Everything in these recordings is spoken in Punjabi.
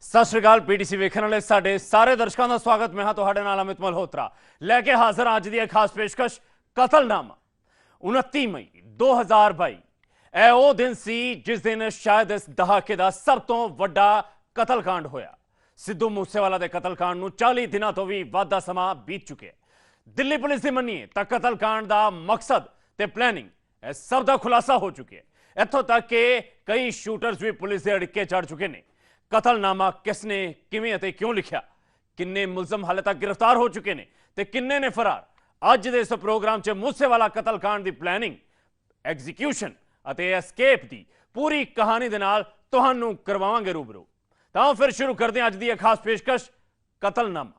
सत श्री अकाल पीटीसी वेखण वाले साडे सारे दर्शकों का स्वागत। मैं हाँ तुहाडे नाल अमित मल्होत्रा लैके हाजिर अज दी खास पेशकश कतलनामा 29 मई 2022। ਇਹ ਉਹ दिन सी जिस दिन शायद इस दहाके का सब तो वड्डा कतलकांड होया। सिद्धू मूसेवाला के कतलकांड नूं 40 दिनों तो भी वध दा समां बीत चुके। दिल्ली पुलिस की मनीए तो कतलकांड का मकसद ते प्लैनिंग सब का खुलासा हो चुके। इत्थों तक कि कई शूटर्स भी पुलिस के अड़िके चढ़ चुके हैं। कतलनामा किसने किवें अते क्यों लिखा, किन्ने मुलजम हाले तक गिरफ्तार हो चुके हैं तो किन्ने ने फरार। अज दे इस प्रोग्राम च मूसेवाला कतलकांड की प्लैनिंग, एग्जीक्यूशन अते एस्केप की पूरी कहानी दे नाल तुहानूं करवावांगे रूबरू। तां फिर शुरू करते हैं अज दी खास पेशकश कतलनामा।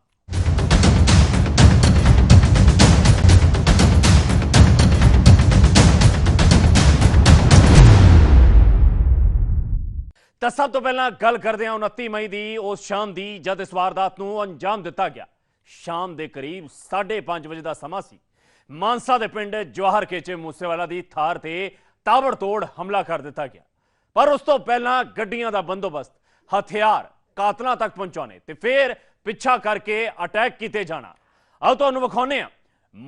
तो सब तो पहला गल करते हैं 29 मई की उस शाम की जब इस वारदात नूं अंजाम दिता गया। शाम के करीब 5:30 बजे का समा सी। मानसा के पिंड जवाहर केचे मूसेवाला की थार ते ताबड़तोड़ हमला कर दिता गया। पर उस तो पहला गड्डियां का बंदोबस्त, हथियार कातलों तक पहुंचाने ते फिर पिछा करके अटैक किए जाना। अब तुहानूं विखाउने आ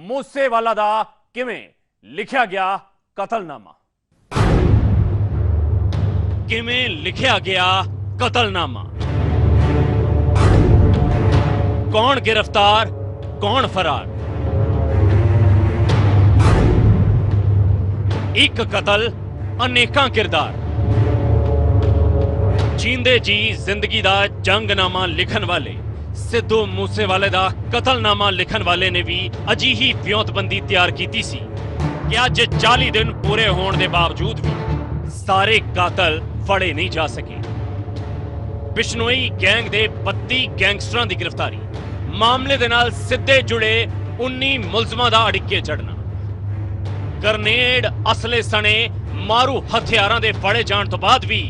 मूसेवाला दा किवें लिखा गया कतलनामा। किवें लिखा गया कतलनामा। कौन गिरफ्तार, कौन फरार। एक कतल, अनेकां किरदार। जींदे जी जिंदगी दा जंगनामा लिखन वाले सिद्धू मूसेवाले दा कतलनामा लिखन वाले ने भी अजीही व्योतबंदी तैयार की सी कि अज 40 दिन पूरे होने के बावजूद भी सारे कातल फड़े नहीं जा सके। बिश्नोई गैंग दे 32 गैंगस्टरां दी गिरफ्तारी, मामले दे नाल सिद्धे जुड़े 19 मुलजमां दा अड़िके चढ़ना, ग्रनेड असले सने मारू हथियारां दे फड़े जाण तो बाद भी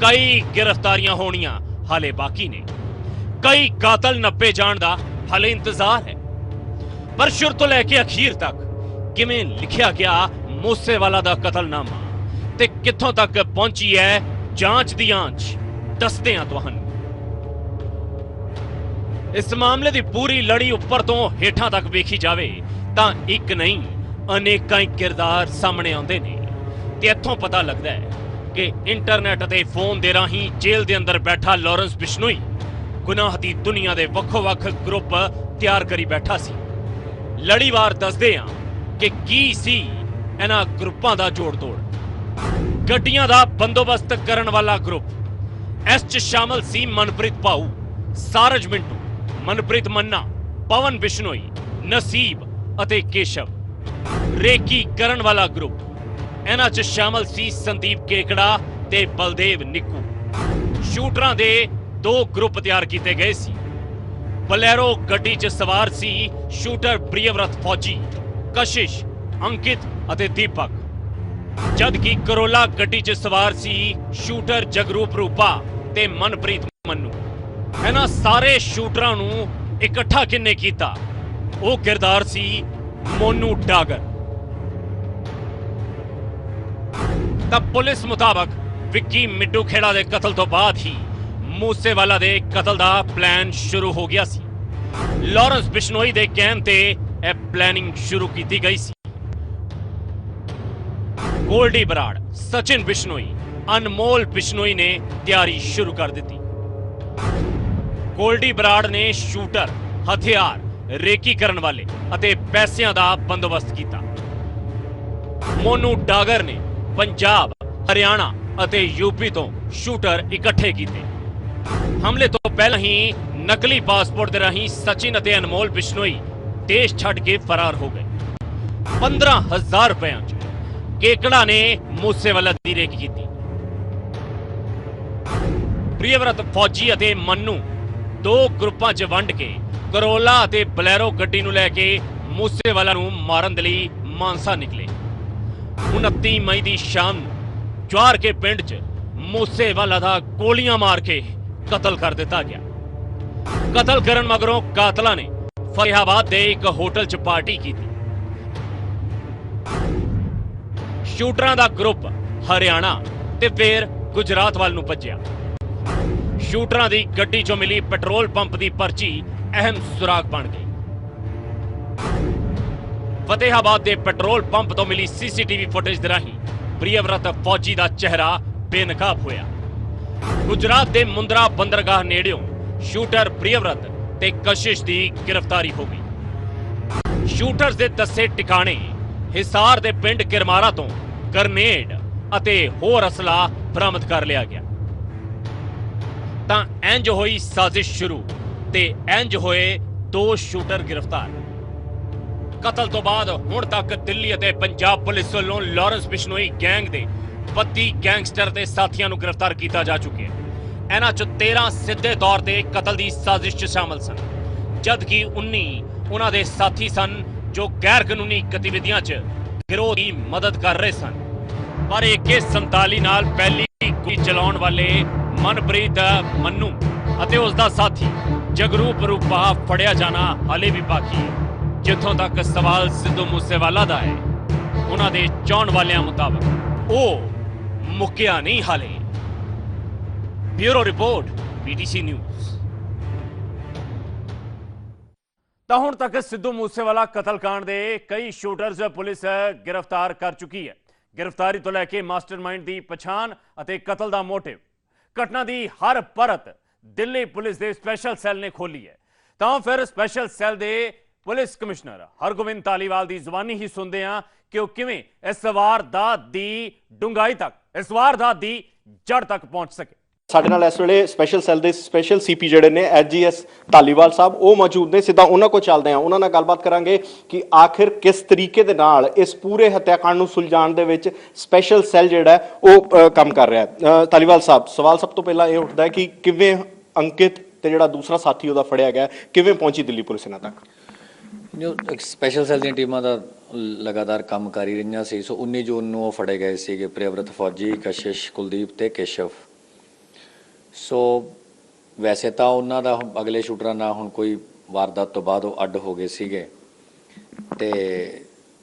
कई गिरफ्तारियां होनियां हाले बाकी ने। कई कातल नप्पे जाण दा हाले इंतजार है। पर शुरू तो लैके अखीर तक किवें लिखा गया मूसेवाला दा कतलनामा ते कित्थों तक पहुंची है जांच दी आंच, दसदे हां तुहानूं। इस मामले की पूरी लड़ी उपर तो हेठां तक वेखी जावे तां एक नहीं अनेकां किरदार सामने आउंदे ने ते इत्थों पता लगदा है कि इंटरनेट ते फोन दे राहीं जेल दे अंदर बैठा लॉरेंस बिश्नोई गुनाह दी दुनिया दे वक्खो-वक्ख ग्रुप तैयार करी बैठा सी। लड़ीवार दसदे हां कि की सी इन्हां ग्रुपां दा जोड़ तोड़। गड्डियां दा बंदोबस्त करन वाला ग्रुप, इस च शामिल सी मनप्रीत भाऊ, सारज मिंटू, मनप्रीत मन्ना, पवन बिश्नोई, नसीब अते केशव। रेकी करन वाला ग्रुप, इन्हां च शामिल सी संदीप केकड़ा ते बलदेव निक्कू। शूटरां दे 2 ग्रुप तैयार किए गए सी। बलैरो गड्डी च सवार सी शूटर प्रियव्रत फौजी, कशिश, अंकित अते दीपक, जबकि करोला गड्डी च सवार सी शूटर जगरूप रूपा ते मनप्रीत मन्नू। इन्हां सारे शूटरां नूं इकट्ठा किन्ने कीता? वो किरदार सी मोनू डागर। तब पुलिस मुताबक विक्की मिड्डू खेड़ा के कतल तो बाद ही मूसेवाला दे कतल दा प्लान शुरू हो गया सी। लॉरेंस बिश्नोई दे कहण ते यह प्लानिंग शुरू की गई सी। गोल्डी बराड़, सचिन बिश्नोई, अनमोल बिश्नोई ने तैयारी शुरू कर दी। गोल्डी बराड़ ने शूटर, हथियार, रेकी करन वाले अते पैसिਆਂ ਦਾ बंदोबस्त किया। मोनू डागर ने पंजाब, हरियाणा अते यूपी तो शूटर इकट्ठे किए। हमले तो पहले ही नकली पासपोर्ट दे राहीं सचिन अते अनमोल बिश्नोई देश छड़ के फरार हो गए। 15,000 रुपयों केकड़ा ने मूसेवाला दी रेकी की। प्रियव्रत फौजी अते मन्नू 2 ग्रुपां च वंड के करोला अते बलैरो गड्डी नूं लैके मूसेवाला नूं मारन दे लई मानसा निकले। 29 मई की शाम जवाहर के पिंड च मूसेवाला दा गोलियां मार के कतल कर दिता गया। कतल करन मगरों कातलां ने फरीहाबाद दे एक होटल च पार्टी की थी। शूटरां दा ग्रुप हरियाणा ते फिर गुजरात वाल नूं भज्जिया। ਸ਼ੂਟਰਾਂ ਦੀ ਗੱਡੀ 'ਚੋਂ ਮਿਲੀ ਪੈਟਰੋਲ ਪੰਪ ਦੀ ਪਰਚੀ ਅਹਿਮ ਸੁਰਾਗ ਬਣ ਗਈ। ਫਤਿਹਾਬਾਦ ਦੇ ਪੈਟਰੋਲ ਪੰਪ ਤੋਂ ਮਿਲੀ ਸੀਸੀਟੀਵੀ ਫੁਟੇਜ ਦੇ ਰਾਹੀਂ ਪ੍ਰਿਯਵਰਤ ਫੌਜੀ ਦਾ ਚਿਹਰਾ ਬੇਨਕਾਬ ਹੋਇਆ। ਗੁਜਰਾਤ ਦੇ ਮੁੰਦਰਾ ਬੰਦਰਗਾਹ ਨੇੜਿਓਂ ਸ਼ੂਟਰ ਪ੍ਰਿਯਵਰਤ ਤੇ ਕਸ਼ਿਸ਼ ਦੀ ਗ੍ਰਿਫਤਾਰੀ ਹੋ ਗਈ। ਸ਼ੂਟਰਸ ਦੇ ਦੱਸੇ ਟਿਕਾਣੇ ਹਿਸਾਰ ਦੇ ਪਿੰਡ ਕਿਰਮਾਰਾ ਤੋਂ ਗਰਨੇਡ ਅਤੇ ਹੋਰ ਅਸਲਾ ਬਰਾਮਦ ਕਰ ਲਿਆ ਗਿਆ। ਤਾਂ ਇੰਜ ਹੋਈ ਸਾਜ਼ਿਸ਼ ਸ਼ੁਰੂ ਤੇ ਇੰਜ ਹੋਏ 2 ਸ਼ੂਟਰ ਗ੍ਰਿਫਤਾਰ। ਕਤਲ ਤੋਂ ਬਾਅਦ ਹੁਣ ਤੱਕ ਦਿੱਲੀ ਅਤੇ ਪੰਜਾਬ ਪੁਲਿਸ ਵੱਲੋਂ ਲਾਰੈਂਸ ਬਿਸ਼ਨੋਈ ਗੈਂਗ ਦੇ 32 ਗੈਂਗਸਟਰ ਤੇ ਸਾਥੀਆਂ ਨੂੰ ਗ੍ਰਿਫਤਾਰ ਕੀਤਾ ਜਾ ਚੁੱਕਿਆ ਹੈ। ਇਹਨਾਂ 'ਚ 13 ਸਿੱਧੇ ਤੌਰ ਤੇ ਕਤਲ ਦੀ ਸਾਜ਼ਿਸ਼ 'ਚ ਸ਼ਾਮਲ ਸਨ, ਜਦਕਿ 19 ਉਹਨਾਂ ਦੇ ਸਾਥੀ ਸਨ ਜੋ ਗੈਰ ਕਾਨੂੰਨੀ ਗਤੀਵਿਧੀਆਂ 'ਚ ਗਿਰੋਹ ਦੀ ਮਦਦ ਕਰ ਰਹੇ ਸਨ। ਪਰ AK-47 ਨਾਲ ਪਹਿਲੀ ਗੋਲੀ ਚਲਾਉਣ ਵਾਲੇ ਮਨਪ੍ਰੀਤ ਮੰਨੂ ਅਤੇ ਉਸ ਦਾ ਸਾਥੀ ਜਗਰੂਪ ਰੂਪਾ ਫੜਿਆ ਜਾਣਾ ਹਾਲੇ ਵੀ ਬਾਕੀ ਹੈ। ਜਿੱਥੋਂ ਤੱਕ ਸਵਾਲ ਸਿੱਧੂ ਮੂਸੇਵਾਲਾ ਦਾ ਹੈ, ਉਹਨਾਂ ਦੇ ਚਾਹਣ ਵਾਲਿਆਂ ਮੁਤਾਬਕ ਉਹ ਮੁੱਕਿਆ ਨਹੀਂ ਹਾਲੇ। Bureau report, BTC news. ਤਾਂ ਹੁਣ ਤੱਕ ਸਿੱਧੂ ਮੂਸੇਵਾਲਾ ਕਤਲकांड ਦੇ ਕਈ ਸ਼ੂਟਰਸ ਪੁਲਿਸ ਗ੍ਰਿਫਤਾਰ ਕਰ ਚੁੱਕੀ ਹੈ। ਗ੍ਰਿਫਤਾਰੀ ਤੋਂ ਲੈ ਕੇ ਮਾਸਟਰਮਾਈਂਡ ਦੀ ਪਛਾਣ ਅਤੇ ਕਤਲ ਦਾ ਮੋਟਿਵ, ਘਟਨਾ ਦੀ ਹਰ ਪਰਤ ਦਿੱਲੀ ਪੁਲਿਸ ਦੇ ਸਪੈਸ਼ਲ ਸੈੱਲ ਨੇ ਖੋਲੀ ਹੈ। ਤਾਂ ਫਿਰ ਸਪੈਸ਼ਲ ਸੈੱਲ ਦੇ ਪੁਲਿਸ ਕਮਿਸ਼ਨਰ ਹਰਗੋਬਿੰਦ ਧਾਲੀਵਾਲ ਦੀ ਜ਼ੁਬਾਨੀ ਹੀ ਸੁਣਦੇ ਹਾਂ ਕਿ ਉਹ ਕਿਵੇਂ ਇਸ ਵਾਰਦਾਤ ਦੀ ਡੂੰਘਾਈ ਤੱਕ, ਇਸ ਵਾਰਦਾਤ ਦੀ ਜੜ ਤੱਕ ਪਹੁੰਚ ਸਕੇ। ਸਾਡੇ ਨਾਲ ਇਸ ਵੇਲੇ ਸਪੈਸ਼ਲ ਸੈੱਲ ਦੇ ਸਪੈਸ਼ਲ CP ਜਿਹੜੇ ਨੇ SGS ਧਾਲੀਵਾਲ ਸਾਹਿਬ, ਉਹ ਮੌਜੂਦ ਨੇ। ਸਿੱਧਾ ਉਹਨਾਂ ਕੋਲ ਚੱਲਦੇ ਹਾਂ, ਉਹਨਾਂ ਨਾਲ ਗੱਲਬਾਤ ਕਰਾਂਗੇ ਕਿ ਆਖਿਰ ਕਿਸ ਤਰੀਕੇ ਦੇ ਨਾਲ ਇਸ ਪੂਰੇ ਹੱਤਿਆਕਾਂਡ ਨੂੰ ਸੁਲਝਾਉਣ ਦੇ ਵਿੱਚ ਸਪੈਸ਼ਲ ਸੈੱਲ ਜਿਹੜਾ ਉਹ ਕੰਮ ਕਰ ਰਿਹਾ ਹੈ। ਧਾਲੀਵਾਲ ਸਾਹਿਬ, ਸਵਾਲ ਸਭ ਤੋਂ ਪਹਿਲਾਂ ਇਹ ਉੱਠਦਾ ਹੈ ਕਿ ਕਿਵੇਂ ਅੰਕਿਤ ਤੇ ਜਿਹੜਾ ਦੂਸਰਾ ਸਾਥੀ ਉਹਦਾ ਫੜਿਆ ਗਿਆ, ਕਿਵੇਂ ਪਹੁੰਚੀ ਦਿੱਲੀ ਪੁਲਿਸ ਇਹਨਾਂ ਤੱਕ? ਜੋ ਸਪੈਸ਼ਲ ਸੈੱਲ ਦੀਆਂ ਟੀਮਾਂ ਦਾ ਲਗਾਤਾਰ ਕੰਮ ਕਰ ਹੀ ਰਹੀਆਂ ਸੀ। 19 ਜੂਨ ਨੂੰ ਉਹ ਫੜੇ ਗਏ ਸੀਗੇ ਪ੍ਰਿਯਵਰਤ ਫੌਜੀ, ਕਸ਼ਿਸ਼, ਕੁਲਦੀਪ ਤੇ ਕੇਸ਼ਵ। ਸੋ ਵੈਸੇ ਤਾਂ ਉਹਨਾਂ ਦਾ ਅਗਲੇ ਸ਼ੂਟਰਾਂ ਨਾਲ ਹੁਣ ਕੋਈ ਵਾਰਦਾਤ ਤੋਂ ਬਾਅਦ ਉਹ ਅੱਡ ਹੋ ਗਏ ਸੀਗੇ ਤੇ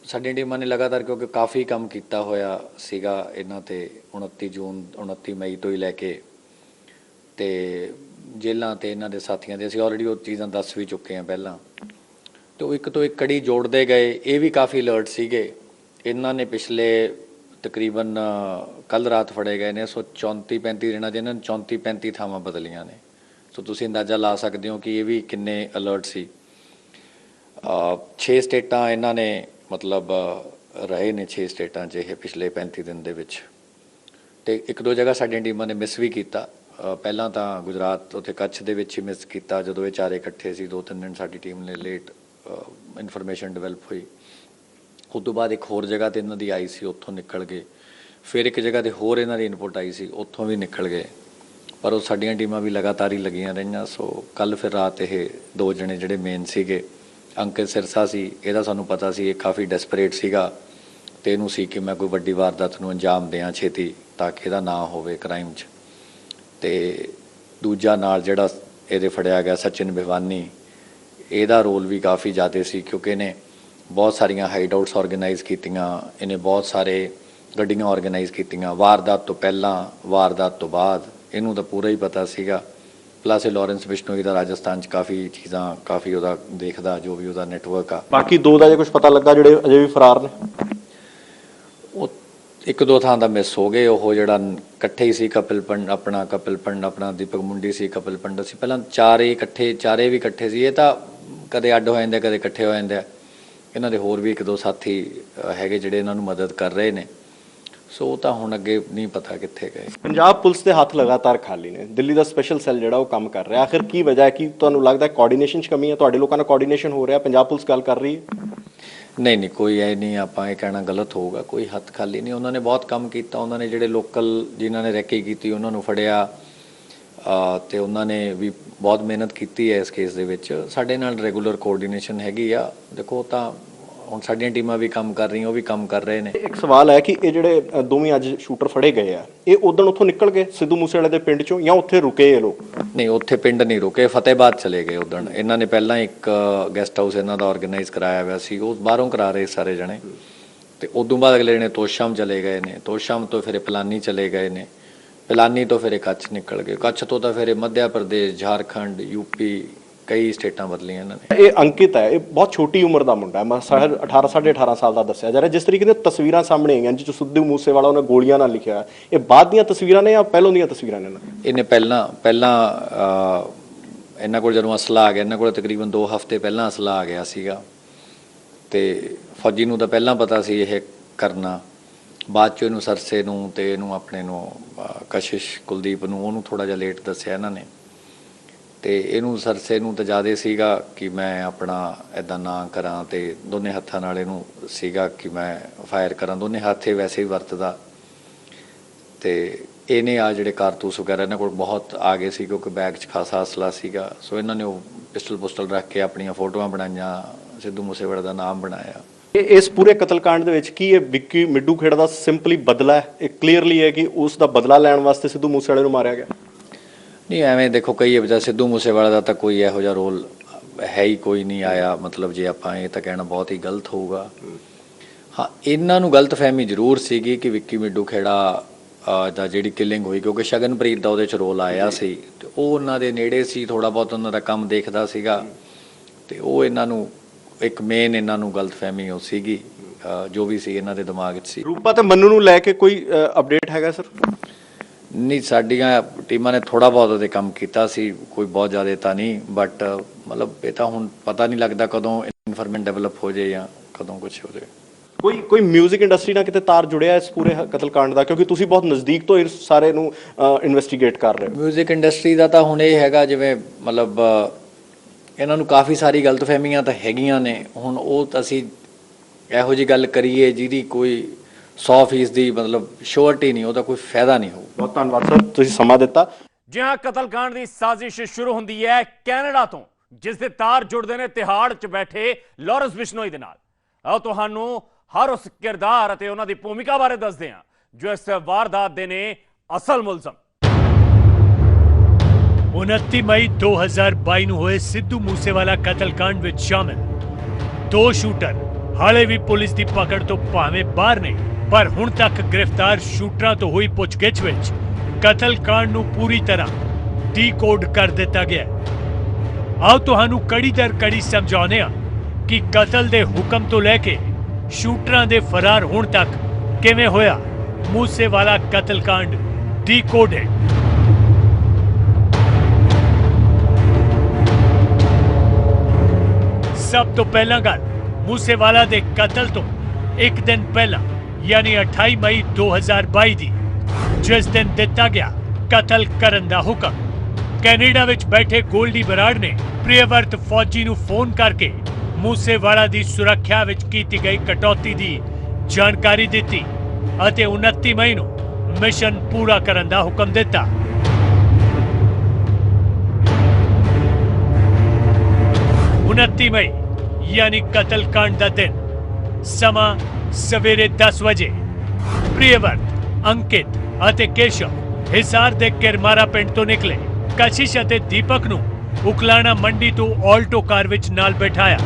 ਸਾਡੀਆਂ ਟੀਮਾਂ ਨੇ ਲਗਾਤਾਰ, ਕਿਉਂਕਿ ਕਾਫੀ ਕੰਮ ਕੀਤਾ ਹੋਇਆ ਸੀਗਾ ਇਹਨਾਂ ਤੇ 29 ਮਈ ਤੋਂ ਹੀ ਲੈ ਕੇ, ਤੇ ਜੇਲ੍ਹਾਂ ਤੇ ਇਹਨਾਂ ਦੇ ਸਾਥੀਆਂ ਦੇ ਅਸੀਂ ਆਲਰੇਡੀ ਉਹ ਚੀਜ਼ਾਂ ਦੱਸ ਵੀ ਚੁੱਕੇ ਹਾਂ ਪਹਿਲਾਂ। ਤੇ ਉਹ ਇੱਕ ਤੋਂ ਇੱਕ ਕੜੀ ਜੋੜਦੇ ਗਏ। ਇਹ ਵੀ ਕਾਫੀ ਅਲਰਟ ਸੀਗੇ। ਇਹਨਾਂ ਨੇ ਪਿਛਲੇ ਤਕਰੀਬਨ ਕੱਲ ਰਾਤ ਫੜੇ ਗਏ ਨੇ 34-35 ਦਿਨਾਂ ਦੇ, ਇਹਨਾਂ ਨੇ 34-35 ਥਾਵਾਂ ਬਦਲੀਆਂ ਨੇ। ਸੋ ਤੁਸੀਂ ਅੰਦਾਜ਼ਾ ਲਾ ਸਕਦੇ ਹੋ ਕਿ ਇਹ ਵੀ ਕਿੰਨੇ ਅਲਰਟ ਸੀ। 6 ਸਟੇਟਾਂ ਇਹਨਾਂ ਨੇ ਮਤਲਬ ਰਹੇ ਨੇ, 6 ਸਟੇਟਾਂ 'ਚ ਇਹ ਪਿਛਲੇ 35 ਦਿਨ ਦੇ ਵਿੱਚ। ਤੇ ਇੱਕ ਦੋ ਜਗ੍ਹਾ ਸਾਡੀਆਂ ਟੀਮਾਂ ਨੇ ਮਿਸ ਵੀ ਕੀਤਾ। ਪਹਿਲਾਂ ਤਾਂ ਗੁਜਰਾਤ ਉੱਥੇ ਕੱਛ ਦੇ ਵਿੱਚ ਹੀ ਮਿਸ ਕੀਤਾ ਜਦੋਂ ਇਹ ਚਾਰੇ ਇਕੱਠੇ ਸੀ। 2-3 ਦਿਨ ਸਾਡੀ ਟੀਮ ਨੇ ਲੇਟ ਇਨਫੋਰਮੇਸ਼ਨ ਡਿਵੈਲਪ ਹੋਈ। ਉਸ ਤੋਂ ਬਾਅਦ ਇੱਕ ਹੋਰ ਜਗ੍ਹਾ ਤੇ ਇਹਨਾਂ ਦੀ ਆਈ ਸੀ, ਉੱਥੋਂ ਨਿਕਲ ਗਏ। ਫਿਰ ਇੱਕ ਜਗ੍ਹਾ ਤੇ ਹੋਰ ਇਹਨਾਂ ਦੀ ਇਨਪੁਟ ਆਈ ਸੀ, ਉੱਥੋਂ ਵੀ ਨਿਕਲ ਗਏ। ਪਰ ਉਹ ਸਾਡੀਆਂ ਟੀਮਾਂ ਵੀ ਲਗਾਤਾਰ ਹੀ ਲੱਗੀਆਂ ਰਹੀਆਂ। ਸੋ ਕੱਲ ਫਿਰ ਰਾਤ ਇਹ 2 ਜਣੇ ਜਿਹੜੇ ਮੇਨ ਸੀਗੇ, ਅੰਕਿਤ ਸਿਰਸਾ ਸੀ, ਇਹਦਾ ਸਾਨੂੰ ਪਤਾ ਸੀ ਇਹ ਕਾਫੀ ਡੈਸਪਰੇਟ ਸੀਗਾ ਤੇ ਇਹਨੂੰ ਸੀ ਕਿ ਮੈਂ ਕੋਈ ਵੱਡੀ ਵਾਰਦਾਤ ਨੂੰ ਅੰਜਾਮ ਦਿਆਂ ਛੇਤੀ ਤਾਂ ਕਿ ਇਹਦਾ ਨਾਂ ਹੋਵੇ ਕ੍ਰਾਈਮ 'ਚ। ਤੇ ਦੂਜਾ ਨਾਲ ਜਿਹੜਾ ਇਹਦੇ ਫੜਿਆ ਗਿਆ ਸਚਿਨ ਭਿਵਾਨੀ, ਇਹਦਾ ਰੋਲ ਵੀ ਕਾਫੀ ਜ਼ਿਆਦਾ ਸੀ ਕਿਉਂਕਿ ਇਹਨੇ ਬਹੁਤ ਸਾਰੀਆਂ ਹਾਈਡ ਆਊਟਸ ਆਰਗੇਨਾਈਜ਼ ਕੀਤੀਆਂ, ਇਹਨੇ ਬਹੁਤ ਸਾਰੇ ਗੱਡੀਆਂ ਆਰਗੇਨਾਈਜ਼ ਕੀਤੀਆਂ ਵਾਰਦਾਤ ਤੋਂ ਪਹਿਲਾਂ, ਵਾਰਦਾਤ ਤੋਂ ਬਾਅਦ। ਇਹਨੂੰ ਤਾਂ ਪੂਰਾ ਹੀ ਪਤਾ ਸੀਗਾ। ਪਲੱਸ ਇਹ ਲਾਰੈਂਸ ਬਿਸ਼ਨੋਈ ਦਾ ਰਾਜਸਥਾਨ 'ਚ ਕਾਫੀ ਚੀਜ਼ਾਂ, ਕਾਫੀ ਉਹਦਾ ਦੇਖਦਾ, ਜੋ ਵੀ ਉਹਦਾ ਨੈਟਵਰਕ ਆ। ਬਾਕੀ 2 ਦਾ ਜੇ ਕੁਝ ਪਤਾ ਲੱਗਾ ਜਿਹੜੇ ਅਜੇ ਵੀ ਫਰਾਰ ਨੇ? ਉਹ 1-2 ਥਾਂ ਦਾ ਮਿਸ ਹੋ ਗਏ। ਉਹ ਜਿਹੜਾ ਇਕੱਠੇ ਹੀ ਸੀ, ਕਪਿਲ ਪੰਡ ਆਪਣਾ ਦੀਪਕ ਮੁੰਡੀ ਸੀ, ਕਪਿਲ ਪੰਡਤ ਸੀ, ਪਹਿਲਾਂ ਚਾਰੇ ਵੀ ਇਕੱਠੇ ਸੀ। ਇਹ ਤਾਂ ਕਦੇ ਅੱਡ ਹੋ ਜਾਂਦੇ, ਕਦੇ ਇਕੱਠੇ ਹੋ ਜਾਂਦੇ ਆ। ਇਹਨਾਂ ਦੇ ਹੋਰ ਵੀ 1-2 ਸਾਥੀ ਹੈਗੇ ਜਿਹੜੇ ਇਹਨਾਂ ਨੂੰ ਮਦਦ ਕਰ ਰਹੇ ਨੇ। ਸੋ ਉਹ ਤਾਂ ਹੁਣ ਅੱਗੇ ਨਹੀਂ ਪਤਾ ਕਿੱਥੇ ਗਏ। ਪੰਜਾਬ ਪੁਲਿਸ ਦੇ ਹੱਥ ਲਗਾਤਾਰ ਖਾਲੀ ਨੇ। ਦਿੱਲੀ ਦਾ ਸਪੈਸ਼ਲ ਸੈੱਲ ਜਿਹੜਾ ਉਹ ਕੰਮ ਕਰ ਰਿਹਾ। ਆਖਿਰ ਕੀ ਵਜ੍ਹਾ ਹੈ? ਕਿ ਤੁਹਾਨੂੰ ਲੱਗਦਾ ਕੋਆਰਡੀਨੇਸ਼ਨ 'ਚ ਕਮੀ ਹੈ? ਤੁਹਾਡੇ ਲੋਕਾਂ ਨਾਲ ਕੋਆਰਡੀਨੇਸ਼ਨ ਹੋ ਰਿਹਾ? ਪੰਜਾਬ ਪੁਲਿਸ ਗੱਲ ਕਰ ਰਹੀ ਹੈ? ਨਹੀਂ, ਕੋਈ ਇਹ ਨਹੀਂ, ਆਪਾਂ ਇਹ ਕਹਿਣਾ ਗਲਤ ਹੋਊਗਾ। ਕੋਈ ਹੱਥ ਖਾਲੀ ਨਹੀਂ। ਉਹਨਾਂ ਨੇ ਬਹੁਤ ਕੰਮ ਕੀਤਾ। ਉਹਨਾਂ ਨੇ ਜਿਹੜੇ ਲੋਕਲ ਜਿਨ੍ਹਾਂ ਨੇ ਰੈਕੀ ਕੀਤੀ ਉਹਨਾਂ ਨੂੰ ਫੜਿਆ ਤੇ ਉਹਨਾਂ ਨੇ ਵੀ ਬਹੁਤ ਮਿਹਨਤ ਕੀਤੀ ਹੈ ਇਸ ਕੇਸ ਦੇ ਵਿੱਚ। ਸਾਡੇ ਨਾਲ ਰੈਗੂਲਰ ਕੋਆਰਡੀਨੇਸ਼ਨ ਹੈਗੀ ਆ। ਦੇਖੋ ਤਾਂ ਹੁਣ ਸਾਡੀਆਂ ਟੀਮਾਂ ਵੀ ਕੰਮ ਕਰ ਰਹੀਆਂ, ਉਹ ਵੀ ਕੰਮ ਕਰ ਰਹੇ ਨੇ। ਇੱਕ ਸਵਾਲ ਹੈ ਕਿ ਇਹ ਜਿਹੜੇ ਦੋਵੇਂ ਅੱਜ ਸ਼ੂਟਰ ਫੜੇ ਗਏ ਆ, ਇਹ ਉਦੋਂ ਉੱਥੋਂ ਨਿਕਲ ਗਏ ਸਿੱਧੂ ਮੂਸੇਵਾਲੇ ਦੇ ਪਿੰਡ 'ਚੋਂ ਜਾਂ ਉੱਥੇ ਰੁਕੇ ਇਹ ਲੋਕ? ਨਹੀਂ, ਉੱਥੇ ਪਿੰਡ ਨਹੀਂ ਰੁਕੇ, ਫਤਿਹਬਾਦ ਚਲੇ ਗਏ ਉਦੋਂ। ਇਹਨਾਂ ਨੇ ਪਹਿਲਾਂ ਇੱਕ ਗੈਸਟ ਹਾਊਸ ਇਹਨਾਂ ਦਾ ਆਰਗੇਨਾਈਜ਼ ਕਰਾਇਆ ਹੋਇਆ ਸੀ, ਉਹ ਬਾਹਰੋਂ ਕਰਾ ਰਹੇ ਸਾਰੇ ਜਣੇ। ਤੇ ਉਦੋਂ ਬਾਅਦ ਅਗਲੇ ਜਣੇ ਤੋਸ਼ਾਮ ਚਲੇ ਗਏ ਨੇ। ਤੋਸ਼ਾਮ ਤੋਂ ਫਿਰ ਪਲਾਨੀ ਚਲੇ ਗਏ ਨੇ। ਪਿਲਾਨੀ ਤੋਂ ਫਿਰ ਇਹ ਕੱਛ ਨਿਕਲ ਗਏ, ਕੱਛ ਤੋਂ ਤਾਂ ਫਿਰ ਇਹ ਮੱਧ ਪ੍ਰਦੇਸ਼, ਝਾਰਖੰਡ, ਯੂਪੀ, ਕਈ ਸਟੇਟਾਂ ਬਦਲੀਆਂ ਇਹਨਾਂ ਨੇ। ਇਹ ਅੰਕਿਤ ਹੈ, ਇਹ ਬਹੁਤ ਛੋਟੀ ਉਮਰ ਦਾ ਮੁੰਡਾ ਹੈ, ਮੈਂ 18 18.5 ਸਾਲ ਦਾ ਦੱਸਿਆ ਜਾ ਰਿਹਾ। ਜਿਸ ਤਰੀਕੇ ਦੀਆਂ ਤਸਵੀਰਾਂ ਸਾਹਮਣੇ ਆਈਆਂ ਜਿਸ 'ਚ ਸਿੱਧੂ ਮੂਸੇਵਾਲਾ ਉਹਨੇ ਗੋਲੀਆਂ ਨਾਲ ਲਿਖਿਆ ਹੋਇਆ, ਇਹ ਬਾਅਦ ਦੀਆਂ ਤਸਵੀਰਾਂ ਨੇ ਜਾਂ ਪਹਿਲੋਂ ਦੀਆਂ ਤਸਵੀਰਾਂ ਨੇ? ਇਹਨੇ ਪਹਿਲਾਂ ਇਹਨਾਂ ਕੋਲ ਜਦੋਂ ਅਸਲਾ ਆ ਗਿਆ, ਇਹਨਾਂ ਕੋਲ ਤਕਰੀਬਨ 2 ਹਫ਼ਤੇ ਪਹਿਲਾਂ ਅਸਲਾ ਆ ਗਿਆ ਸੀਗਾ, ਤੇ ਫੌਜੀ ਨੂੰ ਤਾਂ ਪਹਿਲਾਂ ਪਤਾ ਸੀ ਇਹ ਕਰਨਾ। ਬਾਅਦ 'ਚ ਇਹਨੂੰ ਸਰਸੇ ਨੂੰ ਤੇ ਇਹਨੂੰ ਆਪਣੇ ਨੂੰ ਕਸ਼ਿਸ਼ ਕੁਲਦੀਪ ਨੂੰ ਉਹਨੂੰ ਥੋੜ੍ਹਾ ਜਿਹਾ ਲੇਟ ਦੱਸਿਆ ਇਹਨਾਂ ਨੇ, ਤੇ ਇਹਨੂੰ ਸਰਸੇ ਨੂੰ ਤਾਂ ਜ਼ਿਆਦਾ ਸੀਗਾ ਕਿ ਮੈਂ ਆਪਣਾ ਇੱਦਾਂ ਨਾ ਕਰਾਂ, ਤੇ ਦੋਨੇ ਹੱਥਾਂ ਨਾਲ ਇਹਨੂੰ ਸੀਗਾ ਕਿ ਮੈਂ ਫਾਇਰ ਕਰਾਂ, ਦੋਨੇ ਹੱਥੇ ਵੈਸੇ ਹੀ ਵਰਤਦਾ। ਤੇ ਇਹਨੇ ਆ ਜਿਹੜੇ ਕਾਰਤੂਸ ਵਗੈਰਾ ਇਹਨਾਂ ਕੋਲ ਬਹੁਤ ਆ ਗਏ ਸੀ ਕਿਉਂਕਿ ਬੈਗ 'ਚ ਖਾਸਾ ਅਸਲਾ ਸੀਗਾ, ਸੋ ਇਹਨਾਂ ਨੇ ਉਹ ਪਿਸਟਲ ਰੱਖ ਕੇ ਆਪਣੀਆਂ ਫੋਟੋਆਂ ਬਣਾਈਆਂ, ਸਿੱਧੂ ਮੂਸੇਵਾਲੇ ਦਾ ਨਾਮ ਬਣਾਇਆ। ਇਸ ਪੂਰੇ ਕਤਲकांड ਦੇ ਵਿੱਚ ਕੀ ਇਹ ਵਿੱਕੀ ਮਿੱਡੂ ਖੇੜਾ ਦਾ ਸਿੰਪਲੀ ਬਦਲਾ ਹੈ? ਇਹ ਕਲੀਅਰਲੀ ਹੈ ਕਿ ਉਸ ਦਾ ਬਦਲਾ ਲੈਣ ਵਾਸਤੇ ਸਿੱਧੂ ਮੂਸੇਵਾਲੇ ਨੂੰ ਮਾਰਿਆ ਗਿਆ? ਨਹੀਂ, ਐਵੇਂ ਦੇਖੋ ਕਈ ਵਜ੍ਹਾ ਸਿੱਧੂ ਮੂਸੇਵਾਲੇ ਦਾ ਤਾਂ ਕੋਈ ਇਹੋ ਜਿਹਾ ਰੋਲ ਹੈ ਹੀ ਕੋਈ ਨਹੀਂ ਆਇਆ, ਮਤਲਬ ਜੇ ਆਪਾਂ ਇਹ ਤਾਂ ਕਹਿਣਾ ਬਹੁਤ ਹੀ ਗਲਤ ਹੋਊਗਾ। ਹਾਂ, ਇਹਨਾਂ ਨੂੰ ਗਲਤਫਹਿਮੀ ਜ਼ਰੂਰ ਸੀਗੀ ਕਿ ਵਿੱਕੀ ਮਿੱਡੂ ਖੇੜਾ ਦਾ ਜਿਹੜੀ ਕਿਲਿੰਗ ਹੋਈ, ਕਿਉਂਕਿ ਸ਼ਗਨਪ੍ਰੀਤ ਦਾ ਉਹਦੇ 'ਚ ਰੋਲ ਆਇਆ ਸੀ ਤੇ ਉਹ ਉਹਨਾਂ ਦੇ ਨੇੜੇ ਸੀ, ਥੋੜ੍ਹਾ ਬਹੁਤ ਉਹਨਾਂ ਦਾ ਕੰਮ ਦੇਖਦਾ ਸੀਗਾ, ਤੇ ਉਹ ਇਹਨਾਂ ਨੂੰ ਇੱਕ ਮੇਨ ਇਹਨਾਂ ਨੂੰ ਗਲਤਫਹਿਮੀ ਉਹ ਸੀਗੀ ਜੋ ਵੀ ਸੀ ਇਹਨਾਂ ਦੇ ਦਿਮਾਗ 'ਚ ਸੀ। ਰੂਪਾ ਤੇ ਮੰਨੂ ਨੂੰ ਲੈ ਕੇ ਕੋਈ ਅਪਡੇਟ ਹੈਗਾ ਸਰ? ਨਹੀਂ, ਸਾਡੀਆਂ ਟੀਮਾਂ ਨੇ ਥੋੜ੍ਹਾ ਬਹੁਤ ਉਹਦੇ ਕੰਮ ਕੀਤਾ ਸੀ, ਕੋਈ ਬਹੁਤ ਜ਼ਿਆਦਾ ਤਾਂ ਨਹੀਂ, ਬਟ ਮਤਲਬ ਇਹ ਤਾਂ ਹੁਣ ਪਤਾ ਨਹੀਂ ਲੱਗਦਾ ਕਦੋਂ ਇਨਫੋਰਮੇਸ਼ਨ ਡਿਵੈਲਪ ਹੋ ਜਾਏ ਜਾਂ ਕਦੋਂ ਕੁਝ ਹੋ ਜਾਏ। ਕੋਈ ਮਿਊਜ਼ਿਕ ਇੰਡਸਟਰੀ ਨਾਲ ਕਿਤੇ ਤਾਰ ਜੁੜਿਆ ਇਸ ਪੂਰੇ ਕਤਲकांड ਦਾ, ਕਿਉਂਕਿ ਤੁਸੀਂ ਬਹੁਤ ਨਜ਼ਦੀਕ ਤੋਂ ਇਸ ਸਾਰੇ ਨੂੰ ਇਨਵੈਸਟੀਗੇਟ ਕਰ ਰਹੇ ਹੋ? ਮਿਊਜ਼ਿਕ ਇੰਡਸਟਰੀ ਦਾ ਤਾਂ ਹੁਣ ਇਹ ਹੈਗਾ ਜਿਵੇਂ ਮਤਲਬ ਇਹਨਾਂ ਨੂੰ ਕਾਫੀ ਸਾਰੀ ਗਲਤਫਹਿਮੀਆਂ ਤਾਂ ਹੈਗੀਆਂ ਨੇ, ਹੁਣ ਉਹ ਤਾਂ ਅਸੀਂ ਇਹੋ ਜਿਹੀ ਗੱਲ ਕਰੀਏ ਜਿਹਦੀ ਕੋਈ 100% ਦੀ ਮਤਲਬ ਸ਼ੋਰਟੀ ਨਹੀਂ, ਉਹਦਾ ਕੋਈ ਫਾਇਦਾ ਨਹੀਂ ਹੋਊ। ਬਹੁਤ ਧੰਨਵਾਦ ਸਰ, ਤੁਸੀਂ ਸਮਾਂ ਦਿੱਤਾ। ਜੀ ਹਾਂ, ਕਤਲकांड ਦੀ ਸਾਜ਼ਿਸ਼ ਸ਼ੁਰੂ ਹੁੰਦੀ ਹੈ ਕੈਨੇਡਾ ਤੋਂ, ਜਿਸ ਦੇ ਤਾਰ ਜੁੜਦੇ ਨੇ ਤਿਹਾੜ 'ਚ ਬੈਠੇ ਲਾਰੈਂਸ ਬਿਸ਼ਨੋਈ ਦੇ ਨਾਲ। ਆਓ ਤੁਹਾਨੂੰ ਹਰ ਉਸ ਕਿਰਦਾਰ ਅਤੇ ਉਹਨਾਂ ਦੀ ਭੂਮਿਕਾ ਬਾਰੇ ਦੱਸਦੇ ਹਾਂ ਜੋ ਇਸ ਵਾਰਦਾਤ ਦੇ ਨੇ ਅਸਲ ਮੁਲਜ਼ਮ। 29 ਮਈ 2022 ਨੂੰ ਹੋਏ ਸਿੱਧੂ ਮੂਸੇਵਾਲਾ ਕਤਲकांड ਵਿੱਚ ਸ਼ਾਮਿਲ 2 ਸ਼ੂਟਰ ਹਾਲੇ ਵੀ ਪੁਲਿਸ ਦੀ ਪਕੜ ਤੋਂ ਭਾਵੇਂ ਬਾਹਰ ਨੇ, ਪਰ ਹੁਣ ਤੱਕ ਗ੍ਰਿਫਤਾਰ ਸ਼ੂਟਰਾਂ ਤੋਂ ਹੋਈ ਪੁੱਛਗਿੱਛ ਵਿੱਚ ਕਤਲकांड ਨੂੰ ਪੂਰੀ ਤਰ੍ਹਾਂ ਡੀਕੋਡ ਕਰ ਦਿੱਤਾ ਗਿਆ। ਆਓ ਤੁਹਾਨੂੰ ਕੜੀ ਦਰ ਕੜੀ ਸਮਝਾਉਂਦੇ ਹਾਂ ਕਿ ਕਤਲ ਦੇ ਹੁਕਮ ਤੋਂ ਲੈ ਕੇ ਸ਼ੂਟਰਾਂ ਦੇ ਫਰਾਰ ਹੋਣ ਤੱਕ ਕਿਵੇਂ ਹੋਇਆ ਮੂਸੇਵਾਲਾ ਕਤਲकांड ਡੀਕੋਡਡ। ਸਭ ਤੋਂ ਪਹਿਲਾਂ ਗੱਲ ਮੂਸੇਵਾਲਾ ਦੇ ਕਤਲ ਤੋਂ ਇੱਕ ਦਿਨ ਪਹਿਲਾਂ ਯਾਨੀ 28 ਮਈ 2022 ਦੀ, ਜਿਸ ਦਿਨ ਦਿੱਤਾ ਗਿਆ ਕਤਲ ਕਰਨ ਦਾ ਹੁਕਮ। ਕੈਨੇਡਾ ਵਿੱਚ ਬੈਠੇ ਗੋਲਡੀ ਬਰਾੜ ਨੇ ਪ੍ਰਿਯਵਰਤ ਫੌਜੀ ਨੂੰ ਫੋਨ ਕਰਕੇ ਮੂਸੇਵਾਲਾ ਦੀ ਸੁਰੱਖਿਆ ਵਿੱਚ ਕੀਤੀ ਗਈ ਕਟੌਤੀ ਦੀ ਜਾਣਕਾਰੀ ਦਿੱਤੀ ਅਤੇ 29 ਮਈ ਨੂੰ ਮਿਸ਼ਨ ਪੂਰਾ ਕਰਨ ਦਾ ਹੁਕਮ ਦਿੱਤਾ। ਮਈ यानी कतलकांड का दिन, समा सवेरे 10 बजे प्रियवर्त, अंकित ਅਤੇ केशव हिसार ਦੇ ਕਿਰਮਾਰਾ ਪਿੰਡ ਤੋਂ ਨਿਕਲੇ। ਕਸ਼ਿਸ਼ ਅਤੇ ਦੀਪਕ ਨੂੰ ਉਕਲਾਣਾ ਮੰਡੀ ਤੋਂ ਆਲਟੋ ਕਾਰ ਵਿੱਚ ਨਾਲ ਬਿਠਾਇਆ।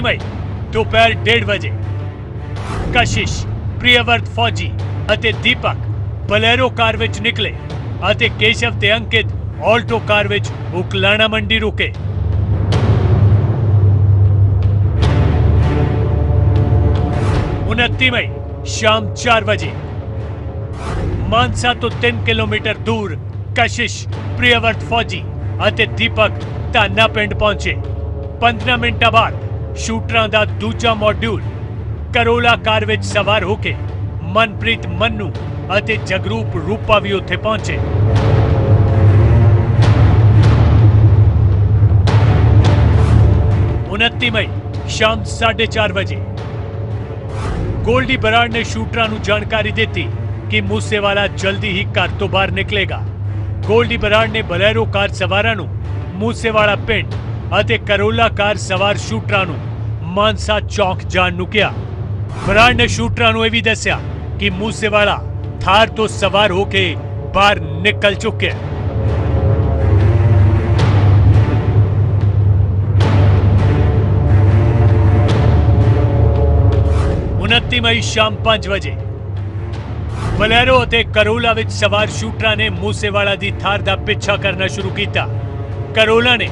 मई दोपहर 1:30 बजे कशिश, प्रियवर्त फौजी ਅਤੇ ਦੀਪਕ ਬਲੈਰੋ ਕਾਰ ਵਿੱਚ ਨਿਕਲੇ ਅਤੇ केशव ਤੇ अंकित ਆਲਟੋ ਕਾਰ ਵਿੱਚ ਉਕਲਾਣਾ ਮੰਡੀ ਰੁਕੇ। मई शाम 4 बजे मानसा तो 3 किलोमीटर दूर कशिश, प्रियवर्त फौजी ਅਤੇ ਦੀਪਕ ਧਾਨਾ ਪਿੰਡ ਪਹੁੰਚੇ। 15 ਮਿੰਟਾਂ ਬਾਅਦ ਸ਼ੂਟਰਾਂ ਦਾ ਦੂਜਾ ਮੋਡਿਊਲ ਕਰੋਲਾ ਕਾਰ ਵਿੱਚ ਸਵਾਰ ਹੋ ਕੇ ਮਨਪ੍ਰੀਤ, ਮੰਨੂ ਅਤੇ ਜਗਰੂਪ ਰੂਪਾ ਵੀ ਉੱਥੇ ਪਹੁੰਚੇ। मई शाम 4:30 बजे गोल्डी बराड़ ने शूटरां नूं जानकारी दी कि मूसेवाला जल्दी ही घर तो बाहर निकलेगा। गोल्डी बराड़ ने बलैरो कार सवारां नूं मूसेवाला पिंड ਅਤੇ करोला कार सवार शूटरां नूं मानसा चौक जाण नूं किहा। बराड़ ने शूटरां नूं ਇਹ ਵੀ ਦੱਸਿਆ कि मूसेवाला थार तो सवार होके बाहर निकल चुके हैं। 29 ਮਈ ਸ਼ਾਮ 5 ਵਜੇ ਬਲੈਰੋ ਅਤੇ ਕਰੋਲਾ ਵਿੱਚ ਸਵਾਰ ਸ਼ੂਟਰਾਂ ਨੇ ਮੂਸੇਵਾਲਾ ਦੀ ਥਾਰ ਦਾ ਪਿੱਛਾ ਕਰਨਾ ਸ਼ੁਰੂ ਕੀਤਾ। ਕਰੋਲਾ ਨੇ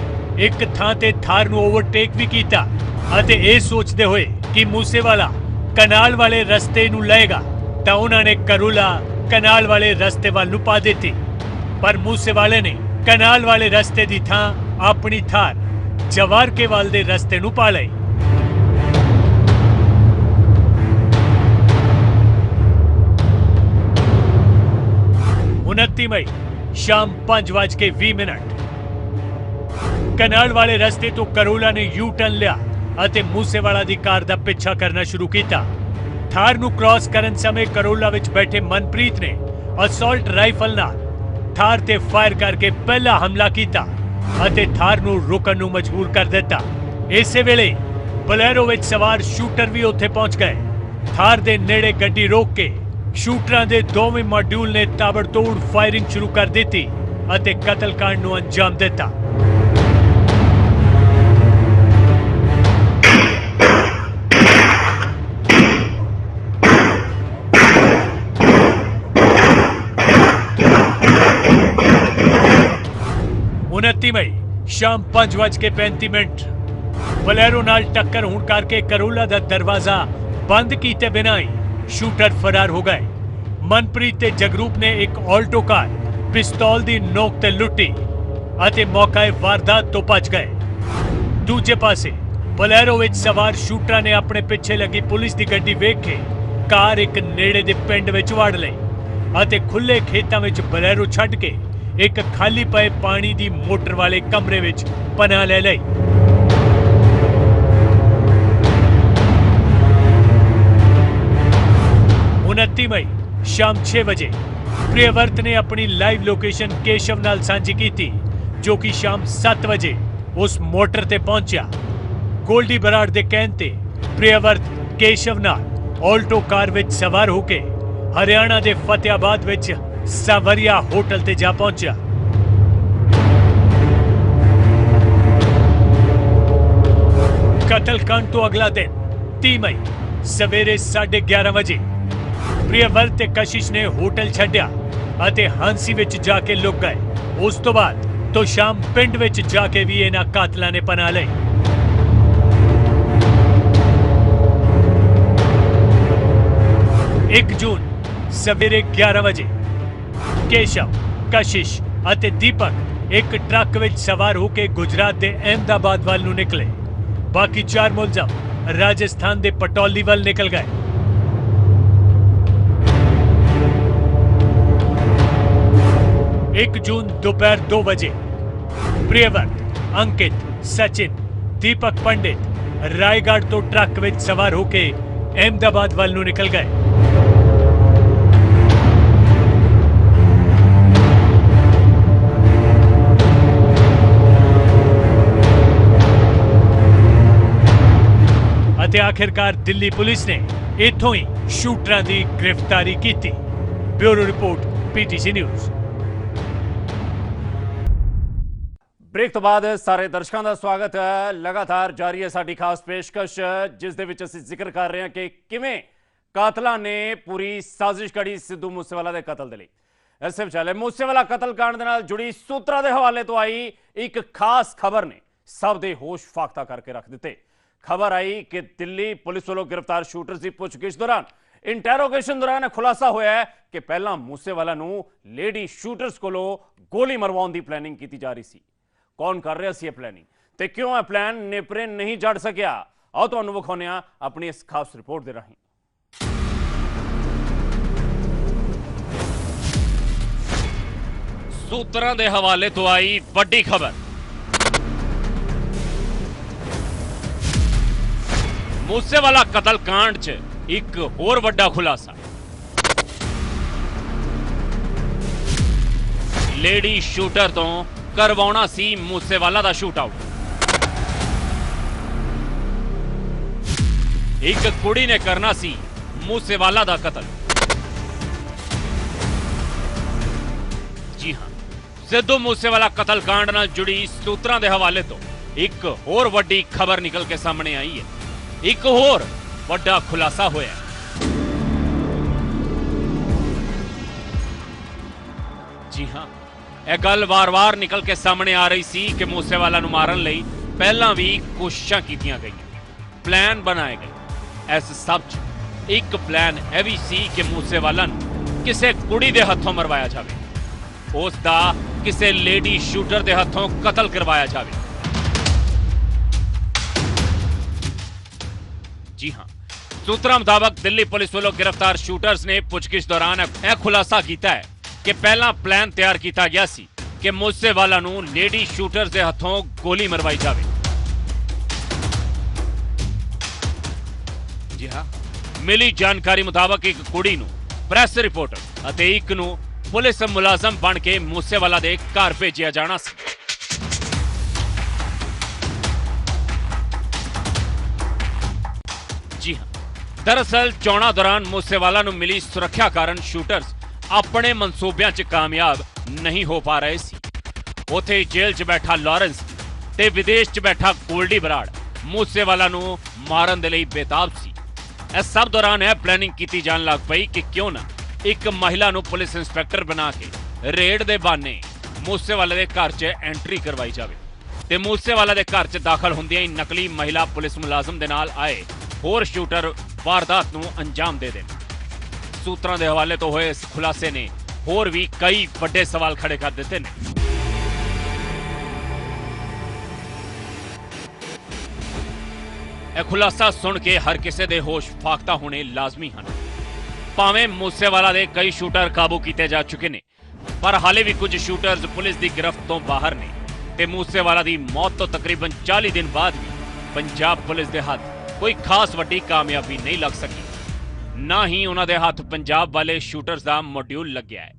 ਇੱਕ ਥਾਂ ਤੇ ਥਾਰ ਨੂੰ ਓਵਰਟੇਕ ਵੀ ਕੀਤਾ ਅਤੇ ਇਹ ਸੋਚਦੇ ਹੋਏ ਕਿ ਮੂਸੇਵਾਲਾ ਕਨਾਲ ਵਾਲੇ ਰਸਤੇ ਨੂੰ ਲਏਗਾ ਤਾਂ ਉਹਨਾਂ ਨੇ ਕਰੋਲਾ ਕਨਾਲ ਵਾਲੇ ਰਸਤੇ ਵੱਲ ਨੂੰ ਪਾ ਦਿੱਤੀ। ਪਰ ਮੂਸੇਵਾਲੇ ਨੇ ਕਨਾਲ ਵਾਲੇ ਰਸਤੇ ਦੀ ਥਾਂ ਆਪਣੀ ਥਾਰ ਜਵਾਰਕੇਵਾਲ ਦੇ ਰਸਤੇ ਨੂੰ ਪਾ ਲਈ। मई शाम 5:20 ਕਨਾਲ ਵਾਲੇ ਰਸਤੇ ਤੋਂ ਕਰੋਲਾ ਨੇ ਯੂ ਟਰਨ ਲਿਆ ਅਤੇ ਮੂਸੇਵਾਲਾ ਦੀ ਕਾਰ ਦਾ ਪਿੱਛਾ ਕਰਨਾ ਸ਼ੁਰੂ ਕੀਤਾ। ਥਾਰ ਨੂੰ ਕ੍ਰਾਸ ਕਰਨ ਸਮੇਂ ਕਰੋਲਾ ਵਿੱਚ ਬੈਠੇ ਮਨਪ੍ਰੀਤ ਨੇ ਅਸੌਲਟ ਰਾਈਫਲ ਨਾਲ ਥਾਰ ਤੇ ਫਾਇਰ ਕਰਕੇ ਪਹਿਲਾ ਹਮਲਾ ਕੀਤਾ ਅਤੇ ਥਾਰ ਨੂੰ ਰੁਕਣ ਨੂੰ ਮਜਬੂਰ ਕਰ ਦਿੱਤਾ। ਇਸੇ ਵੇਲੇ ਬਲੈਰੋ ਵਿੱਚ ਸਵਾਰ ਸ਼ੂਟਰ ਵੀ ਉੱਥੇ ਪਹੁੰਚ ਗਏ। ਥਾਰ ਦੇ ਨੇੜੇ ਗੱਡੀ ਰੋਕ ਕੇ ਸ਼ੂਟਰਾਂ ਦੇ ਦੋਵੇਂ ਮੋਡਿਊਲ ਨੇ ਤਾਬੜਤੋੜ ਫਾਇਰਿੰਗ ਸ਼ੁਰੂ ਕਰ ਦਿੱਤੀ ਅਤੇ ਕਤਲकांड ਨੂੰ ਅੰਜਾਮ ਦਿੱਤਾ। ਮਈ ਸ਼ਾਮ 5:35 ਬਲੈਰੋ ਨਾਲ ਟੱਕਰ ਹੋਣ ਕਰਕੇ ਕਰੋਲਾ ਦਾ ਦਰਵਾਜ਼ਾ ਬੰਦ ਕੀਤੇ ਬਿਨਾਂ ਹੀ ਸ਼ੂਟਰ ਫਰਾਰ ਹੋ ਗਏ। ਮਨਪ੍ਰੀਤ ਤੇ ਜਗਰੂਪ ਨੇ ਇੱਕ ਆਲਟੋ ਕਾਰ ਪਿਸਤੌਲ ਦੀ ਨੋਕ ਤੇ ਲੁੱਟੀ ਅਤੇ ਮੌਕੇ ਵਾਰਦਾਤ ਤੋਂ ਭੱਜ ਗਏ। ਦੂਜੇ ਪਾਸੇ ਬਲੈਰੋ ਵਿੱਚ ਸਵਾਰ ਸ਼ੂਟਰਾਂ ਨੇ ਆਪਣੇ ਪਿੱਛੇ ਲੱਗੀ ਪੁਲਿਸ ਦੀ ਗੱਡੀ ਵੇਖ ਕੇ ਕਾਰ ਇੱਕ ਨੇੜੇ ਦੇ ਪਿੰਡ ਵਿੱਚ ਵੜ ਲਈ ਅਤੇ ਖੁੱਲੇ ਖੇਤਾਂ ਵਿੱਚ ਬਲੈਰੋ ਛੱਡ ਕੇ ਇੱਕ ਖਾਲੀ ਪਏ ਪਾਣੀ ਦੀ ਮੋਟਰ ਵਾਲੇ ਕਮਰੇ ਵਿੱਚ ਪਨਾਹ ਲੈ ਲਈ। ਮਈ ਸ਼ਾਮ 6 ਵਜੇ ਪ੍ਰਿਯਵਰਤ ਨੇ ਆਪਣੀ ਲਾਈਵ ਲੋਕੇਸ਼ਨ ਕੇਸ਼ਵ ਨਾਲ ਸਾਂਝੀ ਕੀਤੀ ਜੋ ਕਿ ਸ਼ਾਮ 7 ਵਜੇ ਉਸ ਮੋਟਰ ਤੇ ਪਹੁੰਚਿਆ। ਗੋਲਡੀ ਬਰਾੜ ਦੇ ਕਹਿਣ ਤੇ ਪ੍ਰਿਯਵਰਤ ਕੇਸ਼ਵ ਨਾਲ ਆਲਟੋ ਕਾਰ ਵਿੱਚ ਸਵਾਰ ਹੋ ਕੇ ਹਰਿਆਣਾ ਦੇ ਫਤਿਆਬਾਦ ਵਿੱਚ ਸਾਵਰੀਆ ਹੋਟਲ ਤੇ ਜਾ ਪਹੁੰਚਿਆ। ਕਤਲकांड ਤੋਂ ਅਗਲਾ ਦਿਨ 30 ਮਈ ਸਵੇਰੇ 11:30 ਵਜੇ ਪ੍ਰਿਯਵਰਤ ਤੇ ਕਸ਼ਿਸ਼ ਨੇ ਹੋਟਲ ਛੱਡਿਆ ਅਤੇ ਹਾਂਸੀ ਵਿੱਚ ਜਾ ਕੇ ਲੁਕ ਗਏ। ਉਸ ਤੋਂ ਬਾਅਦ ਤੋਂ ਸ਼ਾਮ ਪਿੰਡ ਵਿੱਚ ਜਾ ਕੇ ਵੀ ਇਹਨਾਂ ਕਾਤਲਾਂ ਨੇ ਪਨਾਹ ਲਈ। ਇੱਕ ਜੂਨ ਸਵੇਰੇ 11 ਵਜੇ ਕੇਸ਼ਵ, ਕਸ਼ਿਸ਼ ਅਤੇ ਦੀਪਕ ਇੱਕ ਟਰੱਕ ਵਿੱਚ ਸਵਾਰ ਹੋ ਕੇ ਗੁਜਰਾਤ ਦੇ ਅਹਿਮਦਾਬਾਦ ਵੱਲ ਨੂੰ ਨਿਕਲੇ। ਬਾਕੀ 4 ਮੁਲਜ਼ਮ ਰਾਜਸਥਾਨ ਦੇ ਪਟੌਲੀ ਵੱਲ ਨਿਕਲ ਗਏ। 1 ਜੂਨ दोपहर 2 बजे प्रियवर्त, अंकित, सचिन, दीपक पंडित रायगढ़ तो ट्रक विच सवार होके अहमदाबाद वाल नूं निकल गए। ਅਤੇ ਆਖਿਰਕਾਰ ਦਿੱਲੀ ਪੁਲਿਸ ਨੇ ਇੱਥੋਂ ਹੀ ਸ਼ੂਟਰਾਂ ਦੀ ਗ੍ਰਿਫਤਾਰੀ ਕੀਤੀ। Bureau report, PTC News. Break तो बाद सारे दर्शकों का स्वागत है। लगातार जारी है साडी खास पेशकश जिस दे विच असीं जिक्र कर रहे हैं कि किवें कातलां ने पूरी साजिश कड़ी सिद्धू मूसेवाला दे कतल दे लई। इस विचाले मूसेवाला कतलकांड दे नाल जुड़ी सूत्रां दे हवाले तो आई एक खास खबर ने सब दे होश फाख्ता करके रख दिते। खबर आई कि दिल्ली पुलिस वालों गिरफ्तार शूटर्स की पुछगिछ दौरान इंटैरोगेशन दौरान खुलासा होया है कि पहला मूसेवाला नूं लेडी शूटर्स कोलों गोली मरवाउण दी प्लैनिंग की जा रही सी। कौन कर रहा सी प्लैनिंग ते क्यों यह प्लान नेपरे नहीं जड़ सकिया, आओ तुहानूं विखाउने आ अपनी इस खास रिपोर्ट दे राहीं। सूत्रां दे हवाले तो आई वड्डी खबर। मूसेवाला कतलकांड च एक होर वड्डा खुलासा। लेडी शूटर तो करवाउणा सी मूसेवाला दा शूट आउट। एक कुड़ी ने करना सी मूसेवाला दा कतल। जी हां, सिद्धू मूसेवाला कतलकांड नाल जुड़ी सूत्रां दे हवाले तो एक होर वड्डी खबर निकल के सामने आई है। एक होर वड्डा खुलासा होया। हाँ, ਇਹ ਗੱਲ ਵਾਰ-ਵਾਰ ਨਿਕਲ ਕੇ ਸਾਹਮਣੇ ਆ ਰਹੀ ਸੀ ਕਿ ਮੂਸੇਵਾਲਾ ਨੂੰ ਮਾਰਨ ਲਈ ਪਹਿਲਾਂ ਵੀ ਕੋਸ਼ਿਸ਼ਾਂ ਕੀਤੀਆਂ ਗਈਆਂ, ਪਲਾਨ ਬਣਾਏ ਗਏ। ਇਸ ਸਭ 'ਚ ਇੱਕ ਪਲਾਨ ਇਹ ਵੀ ਸੀ ਕਿ ਮੂਸੇਵਾਲਾ ਨੂੰ ਕਿਸੇ ਕੁੜੀ ਦੇ ਹੱਥੋਂ ਮਰਵਾਇਆ ਜਾਵੇ, ਉਸ ਦਾ ਕਿਸੇ ਲੇਡੀ ਸ਼ੂਟਰ ਦੇ ਹੱਥੋਂ ਕਤਲ ਕਰਵਾਇਆ ਜਾਵੇ। ਜੀ ਹਾਂ, ਸੂਤਰਾਂ ਮੁਤਾਬਕ ਦਿੱਲੀ ਪੁਲਿਸ ਵੱਲੋਂ गिरफ्तार ਸ਼ੂਟਰਸ ਨੇ ਪੁੱਛਗਿੱਛ ਦੌਰਾਨ ਇਹ ਖੁਲਾਸਾ ਕੀਤਾ ਹੈ ਕਿ ਪਹਿਲਾਂ ਪਲਾਨ ਤਿਆਰ ਕੀਤਾ ਗਿਆ ਸੀ ਕਿ ਮੂਸੇਵਾਲਾ ਨੂੰ ਲੇਡੀ ਸ਼ੂਟਰਸ ਦੇ ਹੱਥੋਂ ਗੋਲੀ ਮਰਵਾਈ ਜਾਵੇ। ਜੀ ਹਾਂ, ਮਿਲੀ ਜਾਣਕਾਰੀ ਮੁਤਾਬਕ ਇੱਕ ਕੁੜੀ ਨੂੰ ਪ੍ਰੈਸ ਰਿਪੋਰਟਰ ਅਤੇ ਇੱਕ ਨੂੰ ਪੁਲਿਸ ਮੁਲਾਜ਼ਮ ਬਣ ਕੇ ਮੂਸੇਵਾਲਾ ਦੇ ਘਰ ਭੇਜਿਆ ਜਾਣਾ ਸੀ। ਜੀ ਹਾਂ, ਦਰਅਸਲ ਚੋਣਾਂ ਦੌਰਾਨ ਮੂਸੇਵਾਲਾ ਨੂੰ ਮਿਲੀ ਸੁਰੱਖਿਆ ਕਾਰਨ ਸ਼ੂਟਰਸ ਆਪਣੇ ਮਨਸੂਬਿਆਂ 'ਚ ਕਾਮਯਾਬ ਨਹੀਂ ਹੋ ਪਾ ਰਹੇ ਸੀ। ਉੱਥੇ ਜੇਲ੍ਹ 'ਚ ਬੈਠਾ ਲਾਰੈਂਸ ਤੇ ਵਿਦੇਸ਼ 'ਚ ਬੈਠਾ ਗੋਲਡੀ ਬਰਾੜ ਮੂਸੇਵਾਲਾ ਨੂੰ ਮਾਰਨ ਦੇ ਲਈ ਬੇਤਾਬ ਸੀ। ਇਸ ਸਭ ਦੌਰਾਨ ਇਹ ਪਲੈਨਿੰਗ ਕੀਤੀ ਜਾਣ ਲੱਗ ਪਈ ਕਿ ਕਿਉਂ ਨਾ ਇੱਕ ਮਹਿਲਾ ਨੂੰ ਪੁਲਿਸ ਇੰਸਪੈਕਟਰ ਬਣਾ ਕੇ ਰੇਡ ਦੇ ਬਹਾਨੇ ਮੂਸੇਵਾਲੇ ਦੇ ਘਰ 'ਚ ਐਂਟਰੀ ਕਰਵਾਈ ਜਾਵੇ ਤੇ ਮੂਸੇਵਾਲਾ ਦੇ ਘਰ 'ਚ ਦਾਖਲ ਹੁੰਦਿਆਂ ਹੀ ਨਕਲੀ ਮਹਿਲਾ ਪੁਲਿਸ ਮੁਲਾਜ਼ਮ ਦੇ ਨਾਲ ਆਏ ਹੋਰ ਸ਼ੂਟਰ ਵਾਰਦਾਤ ਨੂੰ ਅੰਜਾਮ ਦੇ ਦੇਣ। ਸੂਤਰਾਂ ਦੇ ਹਵਾਲੇ ਤੋਂ ਹੋਏ ਇਸ ਖੁਲਾਸੇ ਨੇ ਹੋਰ ਵੀ ਕਈ ਵੱਡੇ ਸਵਾਲ ਖੜੇ ਕਰ ਦਿੱਤੇ ਨੇ। ਇਹ ਖੁਲਾਸਾ ਸੁਣ ਕੇ ਹਰ ਕਿਸੇ ਦੇ ਹੋਸ਼ ਫਾਕਤਾ ਹੋਣੇ ਲਾਜ਼ਮੀ ਹਨ। ਭਾਵੇਂ ਮੂਸੇਵਾਲਾ ਦੇ ਕਈ ਸ਼ੂਟਰ ਕਾਬੂ ਕੀਤੇ ਜਾ ਚੁੱਕੇ ਨੇ, ਪਰ ਹਾਲੇ ਵੀ ਕੁਝ ਸ਼ੂਟਰਸ ਪੁਲਿਸ ਦੀ ਗ੍ਰਿਫਤ ਤੋਂ ਬਾਹਰ ਨੇ ਤੇ ਮੂਸੇਵਾਲਾ ਦੀ ਮੌਤ ਤੋਂ ਤਕਰੀਬਨ 40 ਦਿਨ ਬਾਅਦ ਵੀ ਪੰਜਾਬ ਪੁਲਿਸ ਦੇ ਹੱਥ ਕੋਈ ਖਾਸ ਵੱਡੀ ਕਾਮਯਾਬੀ ਨਹੀਂ ਲੱਗ ਸਕੀ। ਨਾ ਹੀ ਉਹਨਾਂ ਦੇ ਹੱਥ ਪੰਜਾਬ ਵਾਲੇ ਸ਼ੂਟਰਸ ਦਾ ਮੋਡਿਊਲ ਲੱਗਿਆ ਹੈ।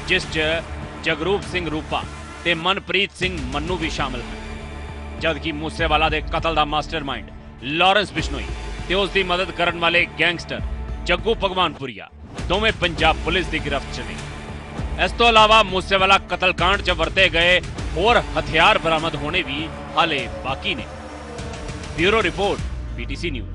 ਜਿਸ 'ਚ ਜਗਰੂਪ ਸਿੰਘ ਰੂਪਾ ਤੇ ਮਨਪ੍ਰੀਤ ਸਿੰਘ ਮੰਨੂ ਵੀ ਸ਼ਾਮਲ ਹਨ, ਜਦਕਿ ਮੂਸੇਵਾਲਾ ਦੇ ਕਤਲ ਦਾ ਮਾਸਟਰਮਾਈਂਡ ਲਾਰੈਂਸ ਬਿਸ਼ਨੋਈ ਤੇ ਉਸ ਦੀ ਮਦਦ ਕਰਨ ਵਾਲੇ ਗੈਂਗਸਟਰ ਜੱਗੂ ਭਗਵਾਨਪੁਰੀਆ ਦੋਵੇਂ ਪੰਜਾਬ ਪੁਲਿਸ ਦੀ ਗ੍ਰਿਫਤ 'ਚ ਨੇ। ਇਸ ਤੋਂ ਇਲਾਵਾ ਮੂਸੇਵਾਲਾ ਕਤਲकांड 'ਚ ਵਰਤੇ ਗਏ ਹੋਰ ਹਥਿਆਰ ਬਰਾਮਦ ਹੋਣੇ ਵੀ ਹਾਲੇ ਬਾਕੀ ਨੇ। Bureau report, PTC news.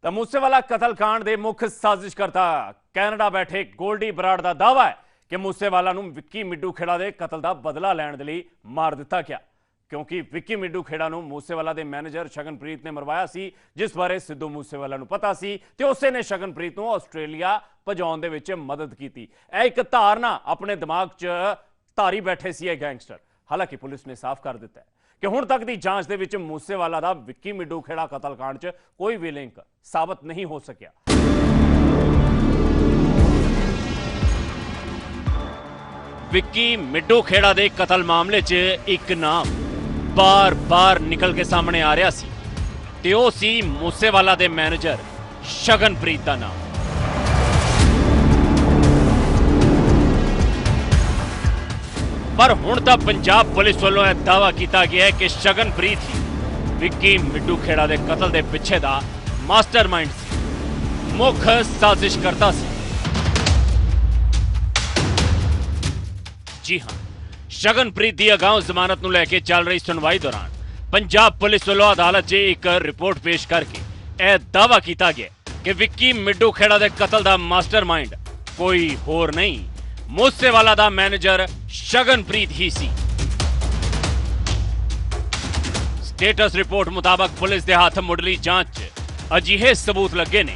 ਤਾਂ ਮੂਸੇਵਾਲਾ ਕਤਲकांड ਦੇ ਮੁੱਖ ਸਾਜ਼ਿਸ਼ਕਰਤਾ ਕੈਨੇਡਾ ਬੈਠੇ ਗੋਲਡੀ ਬਰਾੜ ਦਾ ਦਾਅਵਾ ਹੈ ਕਿ ਮੂਸੇਵਾਲਾ ਨੂੰ ਵਿੱਕੀ ਮਿੱਡੂ ਖੇੜਾ ਦੇ ਕਤਲ ਦਾ ਬਦਲਾ ਲੈਣ ਦੇ ਲਈ ਮਾਰ ਦਿੱਤਾ ਗਿਆ, ਕਿਉਂਕਿ ਵਿੱਕੀ ਮਿੱਡੂ ਖੇੜਾ ਨੂੰ ਮੂਸੇਵਾਲਾ ਦੇ ਮੈਨੇਜਰ ਸ਼ਗਨਪ੍ਰੀਤ ਨੇ ਮਰਵਾਇਆ ਸੀ, ਜਿਸ ਬਾਰੇ ਸਿੱਧੂ ਮੂਸੇਵਾਲਾ ਨੂੰ ਪਤਾ ਸੀ ਤੇ ਉਸੇ ਨੇ ਸ਼ਗਨਪ੍ਰੀਤ ਨੂੰ ਆਸਟ੍ਰੇਲੀਆ ਭਜਾਉਣ ਦੇ ਵਿੱਚ ਮਦਦ ਕੀਤੀ। ਇਹ ਇੱਕ ਧਾਰਨਾ ਆਪਣੇ ਦਿਮਾਗ 'ਚ ਧਾਰੀ ਬੈਠੇ ਸੀ ਇਹ ਗੈਂਗਸਟਰ। ਹਾਲਾਂਕਿ ਪੁਲਿਸ ਨੇ ਸਾਫ਼ ਕਰ ਦਿੱਤਾ ਹੈ ਕਿ ਹੁਣ ਤੱਕ ਦੀ ਜਾਂਚ ਦੇ ਵਿੱਚ ਮੂਸੇਵਾਲਾ ਦਾ ਵਿੱਕੀ ਮਿੱਡੂ ਖੇੜਾ ਕਤਲकांड 'ਚ ਕੋਈ ਵੀ ਲਿੰਕ ਸਾਬਤ ਨਹੀਂ ਹੋ ਸਕਿਆ। ਵਿੱਕੀ ਮਿੱਡੂ ਖੇੜਾ ਦੇ ਕਤਲ ਮਾਮਲੇ 'ਚ ਇੱਕ ਨਾਮ ਬਾਰ-ਬਾਰ ਨਿਕਲ ਕੇ ਸਾਹਮਣੇ ਆ ਰਿਹਾ ਸੀ ਤੇ ਉਹ ਸੀ ਮੂਸੇਵਾਲਾ ਦੇ ਮੈਨੇਜਰ ਸ਼ਗਨਪ੍ਰੀਤ ਦਾ ਨਾਮ। ਪਰ ਹੁਣ ਤਾਂ ਪੰਜਾਬ ਪੁਲਿਸ ਵੱਲੋਂ ਇਹ ਦਾਅਵਾ ਕੀਤਾ ਗਿਆ ਹੈ ਕਿ ਸ਼ਗਨਪ੍ਰੀਤ ਹੀ ਵਿੱਕੀ ਮਿੱਡੂ ਖੇੜਾ ਦੇ ਕਤਲ ਦੇ ਪਿੱਛੇ ਦਾ ਮਾਸਟਰਮਾਈਂਡ ਸੀ, ਮੁੱਖ ਸਾਜ਼ਿਸ਼ਕਰਤਾ ਸੀ। ਜੀ ਹਾਂ, ਸ਼ਗਨਪ੍ਰੀਤ ਦੀ ਅਗਾਊਂ ਜ਼ਮਾਨਤ ਨੂੰ ਲੈ ਕੇ ਚੱਲ ਰਹੀ ਸੁਣਵਾਈ ਦੌਰਾਨ ਪੰਜਾਬ ਪੁਲਿਸ ਵੱਲੋਂ ਅਦਾਲਤ 'ਚ ਇੱਕ ਰਿਪੋਰਟ ਪੇਸ਼ ਕਰਕੇ ਇਹ ਦਾਅਵਾ ਕੀਤਾ ਗਿਆ ਕਿ ਵਿੱਕੀ ਮਿੱਡੂ ਖੇੜਾ ਦੇ ਕਤਲ ਦਾ ਮਾਸਟਰਮਾਈਂਡ ਕੋਈ ਹੋਰ ਨਹੀਂ, ਮੂਸੇਵਾਲਾ ਦਾ ਮੈਨੇਜਰ ਸ਼ਗਨਪ੍ਰੀਤ ਹੀ ਸੀ। ਸਟੇਟਸ ਰਿਪੋਰਟ ਮੁਤਾਬਕ ਪੁਲਿਸ ਦੇ ਹੱਥ ਮੁੱਢਲੀ ਜਾਂਚ 'ਚ ਅਜਿਹੇ ਸਬੂਤ ਲੱਗੇ ਨੇ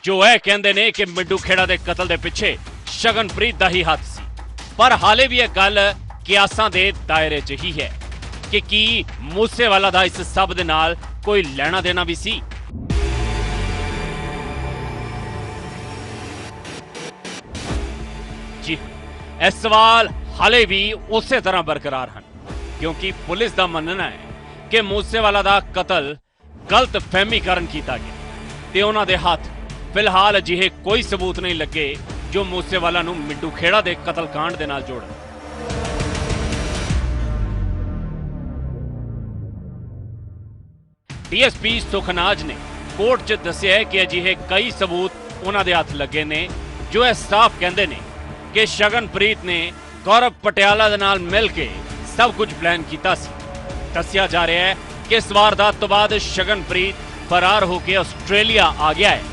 ਜੋ ਇਹ ਕਹਿੰਦੇ ਨੇ ਕਿ ਮਿੱਡੂ ਖੇੜਾ ਦੇ ਕਤਲ ਦੇ ਪਿੱਛੇ ਸ਼ਗਨਪ੍ਰੀਤ ਦਾ ਹੀ ਹੱਥ ਸੀ। ਪਰ ਹਾਲੇ ਵੀ ਇਹ ਗੱਲ ਕਿਆਸਾਂ ਦੇ ਦਾਇਰੇ 'ਚ ਹੀ ਹੈ ਕਿ ਕੀ ਮੂਸੇਵਾਲਾ ਦਾ ਇਸ ਸਭ ਦੇ ਨਾਲ ਕੋਈ ਲੈਣਾ ਦੇਣਾ ਵੀ ਸੀ। ਜੀ ਇਹ ਸਵਾਲ ਹਾਲੇ ਵੀ ਉਸੇ ਤਰ੍ਹਾਂ ਬਰਕਰਾਰ ਹਨ, ਕਿਉਂਕਿ ਪੁਲਿਸ ਦਾ ਮੰਨਣਾ ਹੈ ਕਿ ਮੂਸੇਵਾਲਾ ਦਾ ਕਤਲ ਗਲਤ ਫਹਿਮੀ ਕਾਰਨ ਕੀਤਾ ਗਿਆ ਤੇ ਉਹਨਾਂ ਦੇ ਹੱਥ ਫਿਲਹਾਲ ਅਜਿਹੇ ਕੋਈ ਸਬੂਤ ਨਹੀਂ ਲੱਗੇ ਜੋ ਮੂਸੇਵਾਲਾ ਨੂੰ ਮਿੱਡੂ ਖੇੜਾ ਦੇ ਕਤਲकांड ਦੇ ਨਾਲ ਜੋੜਨ। ਡੀਐਸਪੀ ਸੁਖਨਾਜ ਨੇ ਕੋਰਟ 'ਚ ਦੱਸਿਆ ਹੈ ਕਿ ਅਜਿਹੇ ਕਈ ਸਬੂਤ ਉਹਨਾਂ ਦੇ ਹੱਥ ਲੱਗੇ ਨੇ ਜੋ ਇਹ ਸਾਫ਼ ਕਹਿੰਦੇ ਨੇ ਕਿ ਸ਼ਗਨਪ੍ਰੀਤ ਨੇ ਗੌਰਵ ਪਟਿਆਲਾ ਦੇ ਨਾਲ ਮਿਲ ਕੇ ਸਭ ਕੁਝ ਪਲਾਨ ਕੀਤਾ ਸੀ। ਦੱਸਿਆ ਜਾ ਰਿਹਾ ਹੈ ਕਿ ਇਸ ਵਾਰਦਾਤ ਤੋਂ ਬਾਅਦ ਸ਼ਗਨਪ੍ਰੀਤ फरार होकर आस्ट्रेलिया आ गया है।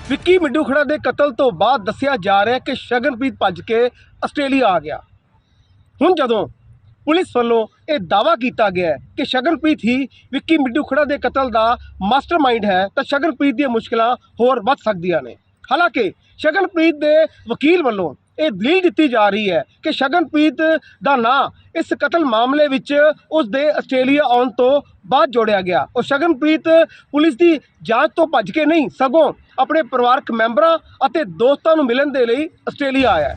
ਵਿੱਕੀ ਮਿੱਡੂ ਖੜਾ ਦੇ ਕਤਲ ਤੋਂ ਬਾਅਦ ਦੱਸਿਆ ਜਾ ਰਿਹਾ ਕਿ ਸ਼ਗਨਪ੍ਰੀਤ ਭੱਜ ਕੇ ਆਸਟ੍ਰੇਲੀਆ ਆ ਗਿਆ। ਹੁਣ ਜਦੋਂ ਪੁਲਿਸ ਵੱਲੋਂ ਇਹ ਦਾਅਵਾ ਕੀਤਾ ਗਿਆ ਹੈ ਕਿ ਸ਼ਗਨਪ੍ਰੀਤ ਹੀ ਵਿੱਕੀ ਮਿੱਡੂ ਖੜਾ ਦੇ ਕਤਲ ਦਾ ਮਾਸਟਰਮਾਈਂਡ ਹੈ ਤਾਂ ਸ਼ਗਨਪ੍ਰੀਤ ਦੀਆਂ ਮੁਸ਼ਕਲਾਂ ਹੋਰ ਵੱਧ ਸਕਦੀਆਂ ਨੇ। ਹਾਲਾਂਕਿ ਸ਼ਗਨਪ੍ਰੀਤ ਦੇ ਵਕੀਲ ਵੱਲੋਂ ਇਹ ਦਲੀਲ ਦਿੱਤੀ ਜਾ ਰਹੀ ਹੈ ਕਿ ਸ਼ਗਨਪ੍ਰੀਤ ਦਾ ਨਾਂ ਇਸ ਕਤਲ ਮਾਮਲੇ ਵਿੱਚ ਉਸ ਦੇ ਆਸਟ੍ਰੇਲੀਆ ਆਉਣ ਤੋਂ ਬਾਅਦ ਜੋੜਿਆ ਗਿਆ। ਉਹ ਸ਼ਗਨਪ੍ਰੀਤ ਪੁਲਿਸ ਦੀ ਜਾਂਚ ਤੋਂ ਭੱਜ ਕੇ ਨਹੀਂ ਸਗੋਂ ਆਪਣੇ ਪਰਿਵਾਰਕ ਮੈਂਬਰਾਂ ਅਤੇ ਦੋਸਤਾਂ ਨੂੰ ਮਿਲਣ ਦੇ ਲਈ ਆਸਟ੍ਰੇਲੀਆ ਆਇਆ ਹੈ।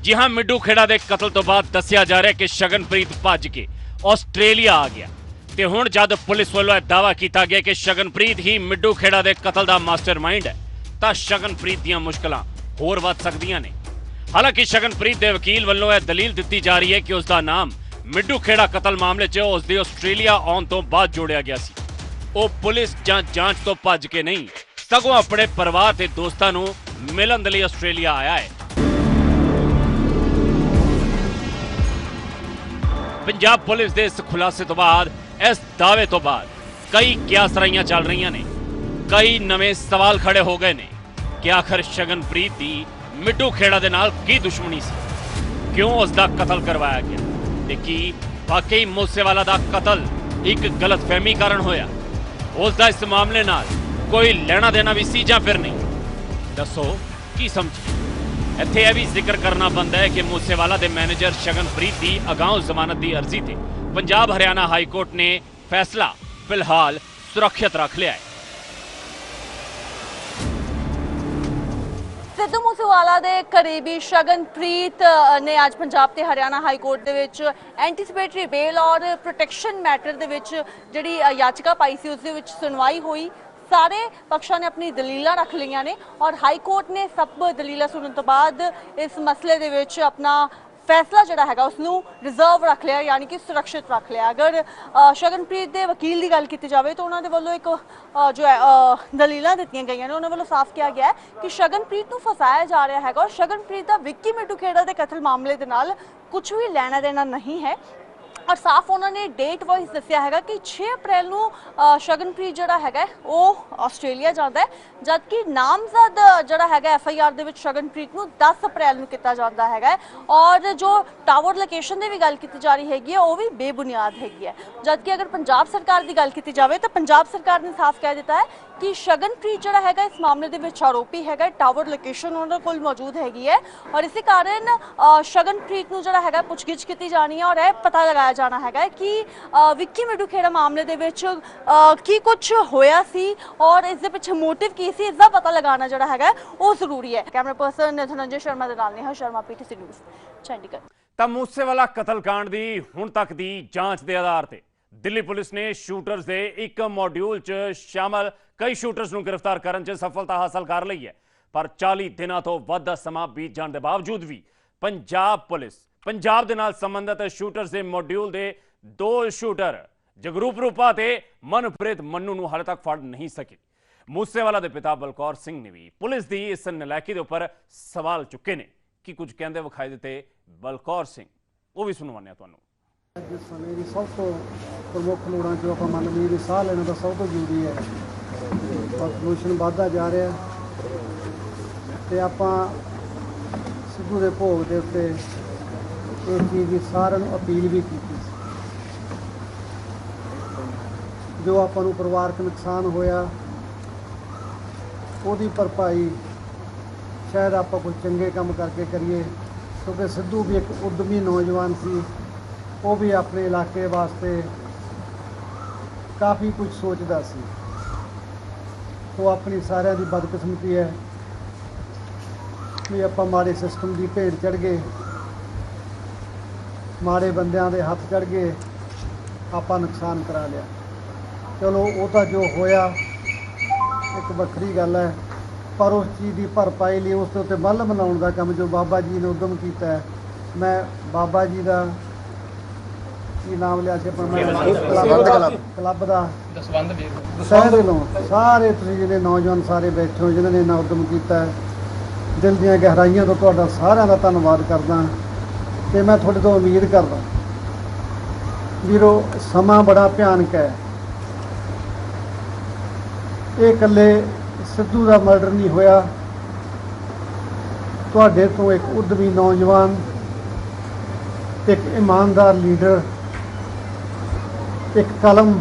जी हां, मिड्डू खेड़ा के कतल तो बाद दस्सिया जा रहा है कि शगनप्रीत भज के आस्ट्रेलिया आ गया ते हुण जद पुलिस वालों दावा किया गया कि शगनप्रीत ही मिड्डू खेड़ा के कतल का मास्टरमाइंड है तो शगनप्रीत दीयां मुश्किलां होर वध सकदियां ने। हालांकि शगनप्रीत के वकील वालों यह दलील दी जा रही है कि उसका नाम मिड्डू खेड़ा कतल मामले च उसके आस्ट्रेलिया आउण तो बाद जोड़िया गया सी। वो पुलिस जांच तो भज के नहीं सगों अपने परिवार के दोस्तों नूं मिलन दे लई आस्ट्रेलिया आया है। पंजाब पुलिस के इस खुलासे तो बाद, इस दावे तो बाद कई क्यासराइयां चल रही ने, कई नवे सवाल खड़े हो गए ने कि आखिर शगनप्रीत की मिड्डू खेड़ा दे नाल की दुश्मनी सी, क्यों उसका कतल करवाया गया ते की वाकई मूसेवाला दा कतल एक गलतफहमी कारण होया, उसका इस मामले नाल कोई लेना देना भी सी जां फिर नहीं, दसो की समझी। इत्थे यह भी जिक्र करना बनता है कि मूसेवाला के मैनेजर शगनप्रीत की अगाऊ जमानत की अर्जी से पंजाब हरियाणा हाई कोर्ट ने फैसला फिलहाल सुरक्षित रख लिया है। सिद्धू मूसेवाला दे करीबी शगनप्रीत ने आज पंजाब ते हरियाणा हाई कोर्ट दे विच एंटीसिपेटरी बेल और प्रोटेक्शन मैटर दे विच जिहड़ी याचिका पाई सी उस दे विच सुनवाई हुई। सारे पक्षों ने अपनी दलीलां रख लियां ने और हाई कोर्ट ने सब दलीलां सुनने तो बाद इस मसले दे विच अपना फैसला जिहड़ा हैगा उसनूं रिजर्व रख लिया, यानी कि सुरक्षित रख लिया। अगर शगनप्रीत के वकील की गल की जाए तो उन्होंने वालों एक जो है दलीलां दित्तियां गई ने, उन्होंने वालों साफ किया गया है कि शगनप्रीत नूं फसाया जा रहा है और शगनप्रीत का विक्की मिड्डू खेड़ा के कतल मामले के नाल कुछ भी लेना देना नहीं है। और साफ उन्होंने डेट वाइज दसिया है कि 6 अप्रैल नूं शगनप्रीत जिहड़ा है वो आस्ट्रेलिया जाता है, जबकि नामजद जिहड़ा है FIR दे विच शगनप्रीत नूं 10 अप्रैल नूं किया जाता है। और जो टावर लोकेशन की भी गल की जा रही हैगी वो भी बेबुनियाद हैगी है। जबकि अगर पंजाब सरकार की गल की जाए तो पंजाब सरकार ने साफ कह दिता है कि शगनप्रीत जिहड़ा है इस मामले दे विच आरोपी है, टावर लोकेशन उन्होंने कोल मौजूद हैगी है और इसी कारण शगनप्रीत नूं जिहड़ा है पुछगिछ की जानी है और यह पता लगाया जाना है कि विक्की मिड्डू खेड़ा मामले दे विच की कुछ होया सी और इस दे पिछे मोटिव की सी, इसका पता लगाना जिहड़ा है वो जरूरी है। कैमरा पर्सन धनंजय शर्मा दे नाल नेहा शर्मा, PTC न्यूज़, चंडीगढ़। ਤਾਂ मूसेवाला कतलकांड की हुण तक की जांच के आधार पर दिल्ली पुलिस ने शूटर्स के एक मॉड्यूल च शामिल कई शूटर्स को गिरफ्तार करने च सफलता हासिल कर ली है, पर 40 दिनों तो वध समा बीत जाने के बावजूद भी पंजाब पुलिस पंजाब के नाल संबंधित शूटर्स के मॉड्यूल के 2 शूटर जगरूप रूपा ते मनप्रीत मन्नू नूं हाले तक फड़ नहीं सकी। मूसेवाला के पिता बलकौर सिंह ने भी पुलिस की इस नलैकी के उपर सवाल चुके ने कि कुछ कहते विखाई दिते बलकौर सिंह, वो भी सुनवाने तुहानूं। जिस समय की सब तो प्रमुख लोड़ां जो आप मान लीए साह लेना तो सब तो जरूरी है और प्रदूषण बढ़ता जा रहा तो आप सिद्धू के भोग के उत्ते इस चीज़ की सारिਆਂ ਨੂੰ अपील भी की, जो आपां नूं परिवारक नुकसान होया ਉਹਦੀ भरपाई शायद आप कुछ चंगे काम करके करिए, क्योंकि सिद्धू भी एक उद्यमी नौजवान सी, वो भी अपने इलाके वास्ते काफ़ी कुछ सोचता सी। तो अपनी सारिਆਂ ਦੀ बदकिस्मती है भी आप माड़े सिस्टम की भेंट चढ़ गए, माड़े बंदियां दे हथ चढ़ गए, आप नुकसान करा लिया। चलो वो तो जो होया एक वक्री गल है, पर उस चीज़ की भरपाई लिए उस उत्ते बल मनाउण दा काम जो बाबा जी ने उद्यम किया है, मैं बाबा जी का की नाम लिया से क्लब का शहर वालों सारे जिन्हें नौजवान सारे बैठे हो जिन्होंने इन्ना उद्यम किया है, दिल दी गहराइयों तो तुहाडा सारिਆਂ ਦਾ धन्नवाद करदा ते मैं तुहाडे तो उम्मीद करदा वीरो समा बड़ा भयानक है ਇਹ ਇਕੱਲੇ ਸਿੱਧੂ ਦਾ ਮਰਡਰ ਨਹੀਂ ਹੋਇਆ, ਤੁਹਾਡੇ ਤੋਂ ਇੱਕ ਉਦਮੀ ਨੌਜਵਾਨ, ਇੱਕ ਇਮਾਨਦਾਰ ਲੀਡਰ, ਇੱਕ ਕਲਮ,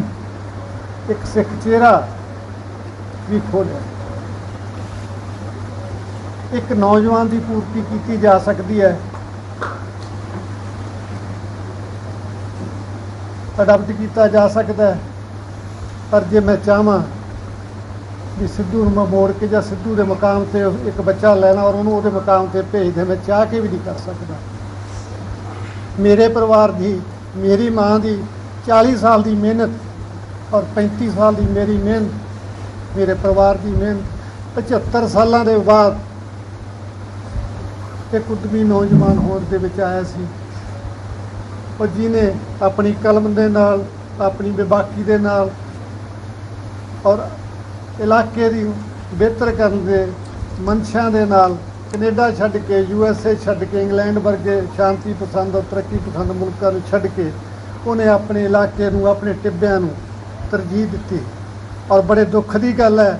ਇੱਕ ਸਿੱਖ ਚਿਹਰਾ ਵੀ ਖੋਲ੍ਹਿਆ। ਇੱਕ ਨੌਜਵਾਨ ਦੀ ਪੂਰਤੀ ਕੀਤੀ ਜਾ ਸਕਦੀ ਹੈ, ਅਡਾਪਟ ਕੀਤਾ ਜਾ ਸਕਦਾ ਹੈ, ਪਰ ਜੇ ਮੈਂ ਚਾਹਾਂ ਵੀ ਸਿੱਧੂ ਨੂੰ ਮੈਂ ਮੋੜ ਕੇ ਜਾਂ ਸਿੱਧੂ ਦੇ ਮੁਕਾਮ ਤੇ ਇੱਕ ਬੱਚਾ ਲੈਣਾ ਔਰ ਉਹਨੂੰ ਉਹਦੇ ਮੁਕਾਮ ਤੇ ਭੇਜ ਦੇ, ਮੈਂ ਚਾਹ ਕੇ ਵੀ ਨਹੀਂ ਕਰ ਸਕਦਾ। ਮੇਰੇ ਪਰਿਵਾਰ ਦੀ, ਮੇਰੀ ਮਾਂ ਦੀ 40 ਸਾਲ ਦੀ ਮਿਹਨਤ ਔਰ 35 ਸਾਲ ਦੀ ਮੇਰੀ ਮਿਹਨਤ, ਮੇਰੇ ਪਰਿਵਾਰ ਦੀ ਮਿਹਨਤ 75 ਸਾਲਾਂ ਦੇ ਬਾਅਦ ਇੱਕ ਉਦਮੀ ਨੌਜਵਾਨ ਹੋਂਦ ਦੇ ਵਿੱਚ ਆਇਆ ਸੀ, ਔਰ ਜਿਹਨੇ ਆਪਣੀ ਕਲਮ ਦੇ ਨਾਲ, ਆਪਣੀ ਬੇਬਾਕੀ ਦੇ ਨਾਲ ਔਰ ਇਲਾਕੇ ਦੀ ਬਿਹਤਰ ਕਰਨ ਦੇ ਮਨਸ਼ਾ ਦੇ ਨਾਲ ਕੈਨੇਡਾ ਛੱਡ ਕੇ, USA ਛੱਡ ਕੇ, ਇੰਗਲੈਂਡ ਵਰਗੇ ਸ਼ਾਂਤੀ ਪਸੰਦ ਔਰ ਤਰੱਕੀ ਪਸੰਦ ਮੁਲਕਾਂ ਨੂੰ ਛੱਡ ਕੇ ਉਹਨੇ ਆਪਣੇ ਇਲਾਕੇ ਨੂੰ, ਆਪਣੇ ਟਿੱਬਿਆਂ ਨੂੰ ਤਰਜੀਹ ਦਿੱਤੀ। ਔਰ ਬੜੇ ਦੁੱਖ ਦੀ ਗੱਲ ਹੈ,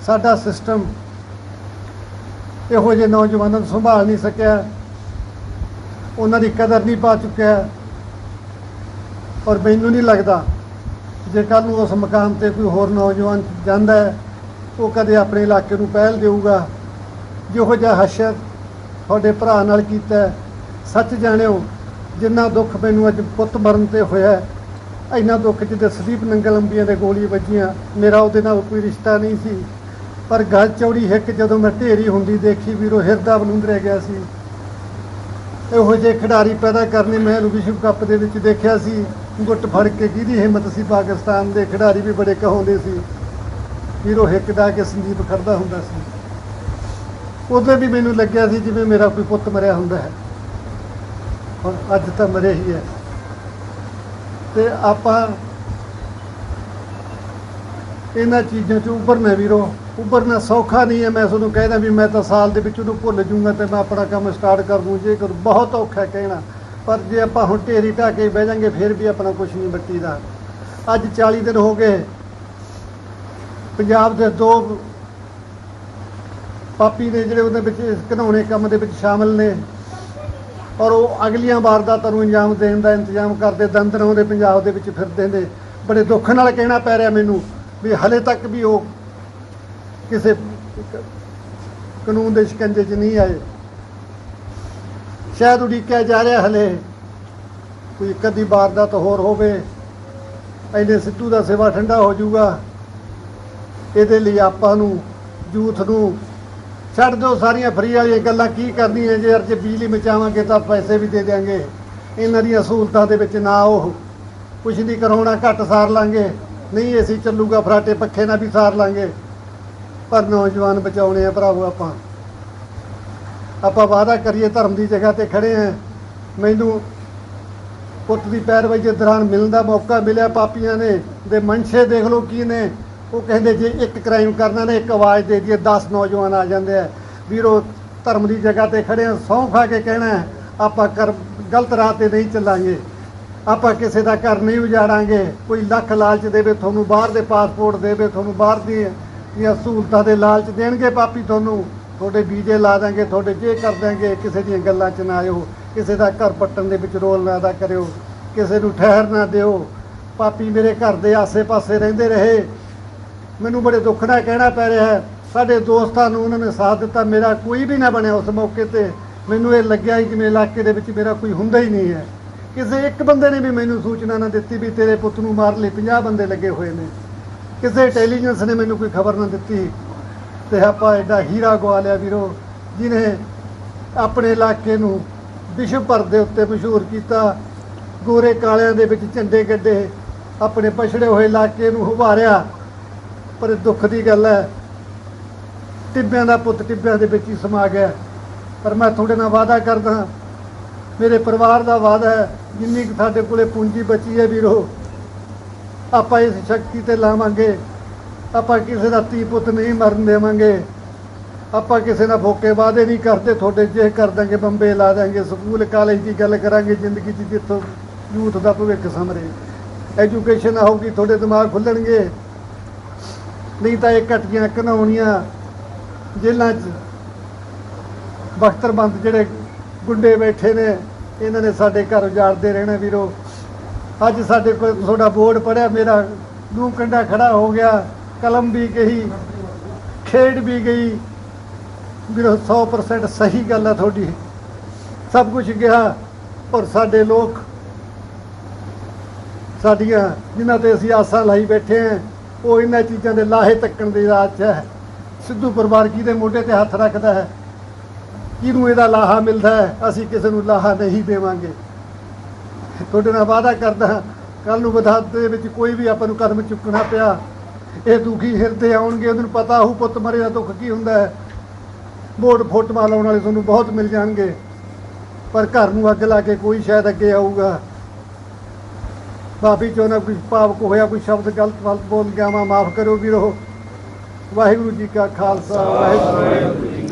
ਸਾਡਾ ਸਿਸਟਮ ਇਹੋ ਜਿਹੇ ਨੌਜਵਾਨਾਂ ਨੂੰ ਸੰਭਾਲ ਨਹੀਂ ਸਕਿਆ, ਉਹਨਾਂ ਦੀ ਕਦਰ ਨਹੀਂ ਪਾ ਚੁੱਕਿਆ। ਔਰ ਮੈਨੂੰ ਨਹੀਂ ਲੱਗਦਾ ਜੇ ਕੱਲ੍ਹ ਨੂੰ ਉਸ ਮੁਕਾਮ ਤੇ ਕੋਈ ਹੋਰ ਨੌਜਵਾਨ ਜਾਂਦਾ ਹੈ, ਉਹ ਕਦੇ ਆਪਣੇ ਇਲਾਕੇ ਨੂੰ ਪਹਿਲ ਦੇਊਗਾ। ਜਿਹੋ ਜਿਹਾ ਹਸ਼ਰ ਤੁਹਾਡੇ ਭਰਾ ਨਾਲ ਕੀਤਾ, ਸੱਚ ਜਾਣਿਓ, ਜਿੰਨਾ ਦੁੱਖ ਮੈਨੂੰ ਅੱਜ ਪੁੱਤ ਮਰਨ ਤੇ ਹੋਇਆ, ਇੰਨਾ ਦੁੱਖ ਜਿਹਦੇ ਸੰਦੀਪ ਨੰਗਲ ਅੰਬੀਆਂ ਦੇ ਗੋਲੀ ਵੱਜੀਆਂ, ਮੇਰਾ ਉਹਦੇ ਨਾਲ ਕੋਈ ਰਿਸ਼ਤਾ ਨਹੀਂ ਸੀ, ਪਰ ਗੱਲ ਚੌੜੀ ਹਿੱਕ ਜਦੋਂ ਮੈਂ ਢੇਰੀ ਹੁੰਦੀ ਦੇਖੀ ਵੀਰੋ, ਹਿਰਦਾ ਬਲੂੰਦ ਰਹਿ ਗਿਆ ਸੀ। ਇਹੋ ਜਿਹੇ ਖਿਡਾਰੀ ਪੈਦਾ ਕਰਨੇ ਮੈਂ ਵਿਸ਼ਵ ਕੱਪ ਦੇ ਵਿੱਚ ਦੇਖਿਆ ਸੀ, ਗੁੱਟ ਫੜ ਕੇ ਕਿਹਦੀ ਹਿੰਮਤ ਸੀ। ਪਾਕਿਸਤਾਨ ਦੇ ਖਿਡਾਰੀ ਵੀ ਬੜੇ ਕਹਾਉਂਦੇ ਸੀ ਵੀਰੋ, ਹਿੱਕ ਦਾ ਕੇ ਸੰਦੀਪ ਖੜਦਾ ਹੁੰਦਾ ਸੀ। ਉਦੋਂ ਵੀ ਮੈਨੂੰ ਲੱਗਿਆ ਸੀ ਜਿਵੇਂ ਮੇਰਾ ਕੋਈ ਪੁੱਤ ਮਰਿਆ ਹੁੰਦਾ ਹੈ, ਹੁਣ ਅੱਜ ਤਾਂ ਮਰੇ ਹੀ ਹੈ। ਤੇ ਆਪਾਂ ਇਹਨਾਂ ਚੀਜ਼ਾਂ 'ਚ ਉੱਭਰਨਾ ਵੀਰੋ, ਉੱਭਰਨਾ ਸੌਖਾ ਨਹੀਂ ਹੈ। ਮੈਂ ਤੁਹਾਨੂੰ ਕਹਿਦਾ ਵੀ ਮੈਂ ਤਾਂ ਸਾਲ ਦੇ ਵਿੱਚ ਉਹਨੂੰ ਭੁੱਲ ਜੂੰਗਾ ਤੇ ਮੈਂ ਆਪਣਾ ਕੰਮ ਸਟਾਰਟ ਕਰ ਦੂੰ, ਜੇ ਕਰ ਬਹੁਤ ਔਖਾ ਕਹਿਣਾ। ਪਰ ਜੇ ਆਪਾਂ ਹੁਣ ਢੇਰੀ ਢਾਹ ਕੇ ਬਹਿ ਜਾਂਗੇ ਫਿਰ ਵੀ ਆਪਣਾ ਕੁਛ ਨਹੀਂ ਬੱਟੀਦਾ। ਅੱਜ 40 ਦਿਨ ਹੋ ਗਏ ਪੰਜਾਬ ਦੇ 2 ਪਾਪੀ ਨੇ ਜਿਹੜੇ ਉਹਦੇ ਵਿੱਚ ਘਿਨਾਉਣੇ ਕੰਮ ਦੇ ਵਿੱਚ ਸ਼ਾਮਲ ਨੇ, ਔਰ ਉਹ ਅਗਲੀਆਂ ਵਾਰਦਾਤਾਂ ਨੂੰ ਅੰਜਾਮ ਦੇਣ ਦਾ ਇੰਤਜ਼ਾਮ ਕਰਦੇ ਦੰਦਰਾਂ ਦੇ ਪੰਜਾਬ ਦੇ ਵਿੱਚ ਫਿਰਦੇ ਨੇ। ਬੜੇ ਦੁੱਖ ਨਾਲ ਕਹਿਣਾ ਪੈ ਰਿਹਾ ਮੈਨੂੰ ਵੀ ਹਲੇ ਤੱਕ ਵੀ ਉਹ ਕਿਸੇ ਕਾਨੂੰਨ ਦੇ ਸ਼ਿਕੰਜੇ 'ਚ ਨਹੀਂ ਆਏ। ਸ਼ਾਇਦ ਉਡੀਕਿਆ ਜਾ ਰਿਹਾ ਹਲੇ ਕੋਈ ਇੱਕ ਅੱਧੀ ਵਾਰਦਾਤ ਹੋਰ ਹੋਵੇ, ਇਹਨੇ ਸਿੱਧੂ ਦਾ ਸਿਵਾ ਠੰਡਾ ਹੋ ਜਾਊਗਾ। ਇਹਦੇ ਲਈ ਆਪਾਂ ਨੂੰ, ਯੂਥ ਨੂੰ ਛੱਡ ਦਿਓ ਸਾਰੀਆਂ ਫਰੀ ਵਾਲੀਆਂ ਗੱਲਾਂ, ਕੀ ਕਰਨੀਆਂ। ਜੇ ਅਰਜ ਬਿਜਲੀ ਮਚਾਵਾਂਗੇ ਤਾਂ ਪੈਸੇ ਵੀ ਦੇ ਦਿਆਂਗੇ, ਇਹਨਾਂ ਦੀਆਂ ਸਹੂਲਤਾਂ ਦੇ ਵਿੱਚ ਨਾ ਉਹ ਕੁਛ ਨਹੀਂ ਕਰਾਉਣਾ, ਘੱਟ ਸਾਰ ਲਾਂਗੇ, ਨਹੀਂ ਏਸੀ ਚੱਲੂਗਾ, ਫਰਾਟੇ ਪੱਖੇ ਨਾਲ ਵੀ ਸਾਰ ਲਾਂਗੇ, ਪਰ ਨੌਜਵਾਨ ਬਚਾਉਣੇ ਆ ਭਰਾਵੋ। ਆਪਾਂ ਵਾਅਦਾ ਕਰੀਏ, ਧਰਮ ਦੀ ਜਗ੍ਹਾ ਤੇ ਖੜੇ ਹਾਂ। ਮੈਨੂੰ ਪੁੱਤ ਦੀ ਪੈਰਵਾਈ ਦੇ ਦੌਰਾਨ ਮਿਲਣ ਦਾ ਮੌਕਾ ਮਿਲਿਆ। ਪਾਪੀਆਂ ਨੇ ਦੇ ਮਨਸ਼ੇ ਦੇਖ ਲਓ ਕੀ ਨੇ, ਉਹ ਕਹਿੰਦੇ ਜੇ ਇੱਕ ਕ੍ਰਾਈਮ ਕਰਨਾ ਨੇ ਇੱਕ ਆਵਾਜ਼ ਦੇ ਦਈਏ 10 ਨੌਜਵਾਨ ਆ ਜਾਂਦੇ ਆ। ਵੀਰੋ ਧਰਮ ਦੀ ਜਗ੍ਹਾ ਤੇ ਖੜੇ ਹਾਂ, ਸਹੁੰ ਖਾ ਕੇ ਕਹਿਣਾ ਆਪਾਂ ਗਲਤ ਰਾਹ ਤੇ ਨਹੀਂ ਚੱਲਾਂਗੇ, ਆਪਾਂ ਕਿਸੇ ਦਾ ਘਰ ਨਹੀਂ ਉਜਾੜਾਂਗੇ। ਕੋਈ ਲੱਖ ਲਾਲਚ ਦੇਵੇ ਤੁਹਾਨੂੰ, ਬਾਹਰ ਦੇ ਪਾਸਪੋਰਟ ਦੇਵੇ ਤੁਹਾਨੂੰ, ਬਾਹਰ ਦੀਆਂ ਸਹੂਲਤਾਂ ਦੇ ਲਾਲਚ ਦੇਣਗੇ ਪਾਪੀ ਤੁਹਾਨੂੰ, ਤੁਹਾਡੇ ਵੀਜ਼ੇ ਲਾ ਦਾਂਗੇ, ਤੁਹਾਡੇ ਜੇ ਕਰ ਦਾਂਗੇ। ਕਿਸੇ ਦੀਆਂ ਗੱਲਾਂ 'ਚ ਨਾ ਆਇਓ, ਕਿਸੇ ਦਾ ਘਰ ਪੱਟਣ ਦੇ ਵਿੱਚ ਰੋਲ ਨਾ ਅਦਾ ਕਰਿਓ, ਕਿਸੇ ਨੂੰ ਠਹਿਰ ਨਾ ਦਿਓ। ਪਾਪੀ ਮੇਰੇ ਘਰ ਦੇ ਆਸੇ-ਪਾਸੇ ਰਹਿੰਦੇ ਰਹੇ, ਮੈਨੂੰ ਬੜੇ ਦੁੱਖ ਨਾਲ ਕਹਿਣਾ ਪੈ ਰਿਹਾ ਹੈ। ਸਾਡੇ ਦੋਸਤਾਂ ਨੂੰ ਉਹਨਾਂ ਨੇ ਸਾਥ ਦਿੱਤਾ, ਮੇਰਾ ਕੋਈ ਵੀ ਨਾ ਬਣਿਆ ਉਸ ਮੌਕੇ ਤੇ। ਮੈਨੂੰ ਇਹ ਲੱਗਿਆ ਕਿ ਮੇਰੇ ਇਲਾਕੇ ਦੇ ਵਿੱਚ ਮੇਰਾ ਕੋਈ ਹੁੰਦਾ ਹੀ ਨਹੀਂ ਹੈ। ਕਿਸੇ ਇੱਕ ਬੰਦੇ ਨੇ ਵੀ ਮੈਨੂੰ ਸੂਚਨਾ ਨਾ ਦਿੱਤੀ ਵੀ ਤੇਰੇ ਪੁੱਤ ਨੂੰ ਮਾਰਨ ਲਈ 50 ਬੰਦੇ ਲੱਗੇ ਹੋਏ ਨੇ। ਕਿਸੇ ਇੰਟੈਲੀਜੈਂਸ ਨੇ ਮੈਨੂੰ ਕੋਈ ਖਬਰ ਨਾ ਦਿੱਤੀ। ਤੇ ਆਪਾਂ ਐਡਾ ਹੀਰਾ ਗਵਾ ਲਿਆ ਵੀਰੋ, ਜਿਹਨੇ ਆਪਣੇ ਇਲਾਕੇ ਨੂੰ ਵਿਸ਼ਵ ਭਰ ਦੇ ਉੱਤੇ ਮਸ਼ਹੂਰ ਕੀਤਾ। ਗੋਰੇ ਕਾਲਿਆਂ ਦੇ ਵਿੱਚ ਝੰਡੇ ਗੱਡੇ, ਆਪਣੇ ਪਛੜੇ ਹੋਏ ਇਲਾਕੇ ਨੂੰ ਉਭਾਰਿਆ। ਪਰ ਦੁੱਖ ਦੀ ਗੱਲ ਹੈ, ਟਿੱਬਿਆਂ ਦਾ ਪੁੱਤ ਟਿੱਬਿਆਂ ਦੇ ਵਿੱਚ ਹੀ ਸਮਾ ਗਿਆ। ਪਰ ਮੈਂ ਤੁਹਾਡੇ ਨਾਲ ਵਾਅਦਾ ਕਰਦਾ, ਮੇਰੇ ਪਰਿਵਾਰ ਦਾ ਵਾਅਦਾ ਹੈ, ਜਿੰਨੀ ਕੁ ਸਾਡੇ ਕੋਲੇ ਪੂੰਜੀ ਬਚੀ ਹੈ ਵੀਰੋ, ਆਪਾਂ ਇਸ ਸ਼ਕਤੀ ਤੇ ਲਾਵਾਂਗੇ। ਆਪਾਂ ਕਿਸੇ ਦਾ ਧੀ ਪੁੱਤ ਨਹੀਂ ਮਰਨ ਦੇਵਾਂਗੇ। ਆਪਾਂ ਕਿਸੇ ਨਾਲ ਫੋਕੇ ਵਾਅਦੇ ਨਹੀਂ ਕਰਦੇ, ਤੁਹਾਡੇ ਜੇ ਕਰ ਦਾਂਗੇ ਬੰਬੇ ਲਾ ਦਾਂਗੇ। ਸਕੂਲ ਕਾਲਜ ਦੀ ਗੱਲ ਕਰਾਂਗੇ ਜ਼ਿੰਦਗੀ 'ਚ, ਜਿੱਥੋਂ ਯੂਥ ਦਾ ਭਵਿੱਖ ਸਮਰੇ। ਐਜੂਕੇਸ਼ਨ ਆਊਗੀ, ਤੁਹਾਡੇ ਦਿਮਾਗ ਖੁੱਲਣਗੇ। ਨਹੀਂ ਤਾਂ ਇਹ ਘਟੀਆਂ ਘਿਨਾਉਣੀਆਂ ਜੇਲ੍ਹਾਂ 'ਚ ਬਖਤਰਬੰਦ ਜਿਹੜੇ ਗੁੰਡੇ ਬੈਠੇ ਨੇ, ਇਹਨਾਂ ਨੇ ਸਾਡੇ ਘਰ ਉਜਾੜਦੇ ਰਹਿਣਾ ਵੀਰੋ। ਅੱਜ ਸਾਡੇ ਕੋਲ ਤੁਹਾਡਾ ਬੋਰਡ ਪੜਿਆ, ਮੇਰਾ ਲੂੰ ਕੰਡਾ ਖੜਾ ਹੋ ਗਿਆ, ਕਲਮ ਵੀ ਗਈ, ਖੇਡ ਵੀ ਗਈ ਵੀਰੋ। 100% ਸਹੀ ਗੱਲ ਹੈ ਤੁਹਾਡੀ, ਸਭ ਕੁਝ ਗਿਆ। ਔਰ ਸਾਡੇ ਲੋਕ, ਸਾਡੀਆਂ ਜਿਨ੍ਹਾਂ ਤੇ ਅਸੀਂ ਆਸਾਂ ਲਾਈ ਬੈਠੇ ਹਾਂ, ਉਹ ਇਹਨਾਂ ਚੀਜ਼ਾਂ ਦੇ ਲਾਹੇ ਤੱਕਣ ਦੀ ਰਾਹ 'ਚ ਹੈ। ਸਿੱਧੂ ਪਰਿਵਾਰ ਕਿਹਦੇ ਮੋਢੇ ਤੇ ਹੱਥ ਰੱਖਦਾ ਹੈ, ਕਿਹਨੂੰ ਇਹਦਾ ਲਾਹਾ ਮਿਲਦਾ ਹੈ, ਅਸੀਂ ਕਿਸੇ ਨੂੰ ਲਾਹਾ ਨਹੀਂ ਦੇਵਾਂਗੇ। ਤੁਹਾਡੇ ਨਾਲ ਵਾਅਦਾ ਕਰਦਾ, ਕੱਲ ਨੂੰ ਵਿਧਾਨ ਦੇ ਵਿੱਚ ਕੋਈ ਵੀ ਆਪਾਂ ਨੂੰ ਕਦਮ ਚੁੱਕਣਾ ਪਿਆ, ਇਹ ਦੁਖੀ ਹਿਰਦੇ ਆਉਣਗੇ, ਉਹਨਾਂ ਨੂੰ ਪਤਾ ਹੋਊ ਪੁੱਤ ਮਰੇ ਦਾ ਦੁੱਖ ਕੀ ਹੁੰਦਾ ਹੈ। ਵੋਟ ਫੋਟੋਆਂ ਲਾਉਣ ਵਾਲੇ ਤੁਹਾਨੂੰ ਬਹੁਤ ਮਿਲ ਜਾਣਗੇ, ਪਰ ਘਰ ਨੂੰ ਅੱਗ ਲਾ ਕੇ ਕੋਈ ਸ਼ਾਇਦ ਅੱਗੇ ਆਊਗਾ। ਮਾਫੀ ਚਾਹੁੰਦਾ, ਕੁਝ ਭਾਵਕ ਹੋਇਆ, ਕੋਈ ਸ਼ਬਦ ਗਲਤ ਬੋਲ ਗਿਆ, ਮਾਫ ਕਰੋ ਵੀਰੋ। ਵਾਹਿਗੁਰੂ ਜੀ ਕਾ ਖਾਲਸਾ, ਵਾਹਿਗੁਰੂ ਜੀ ਕੀ ਫਤਿਹ।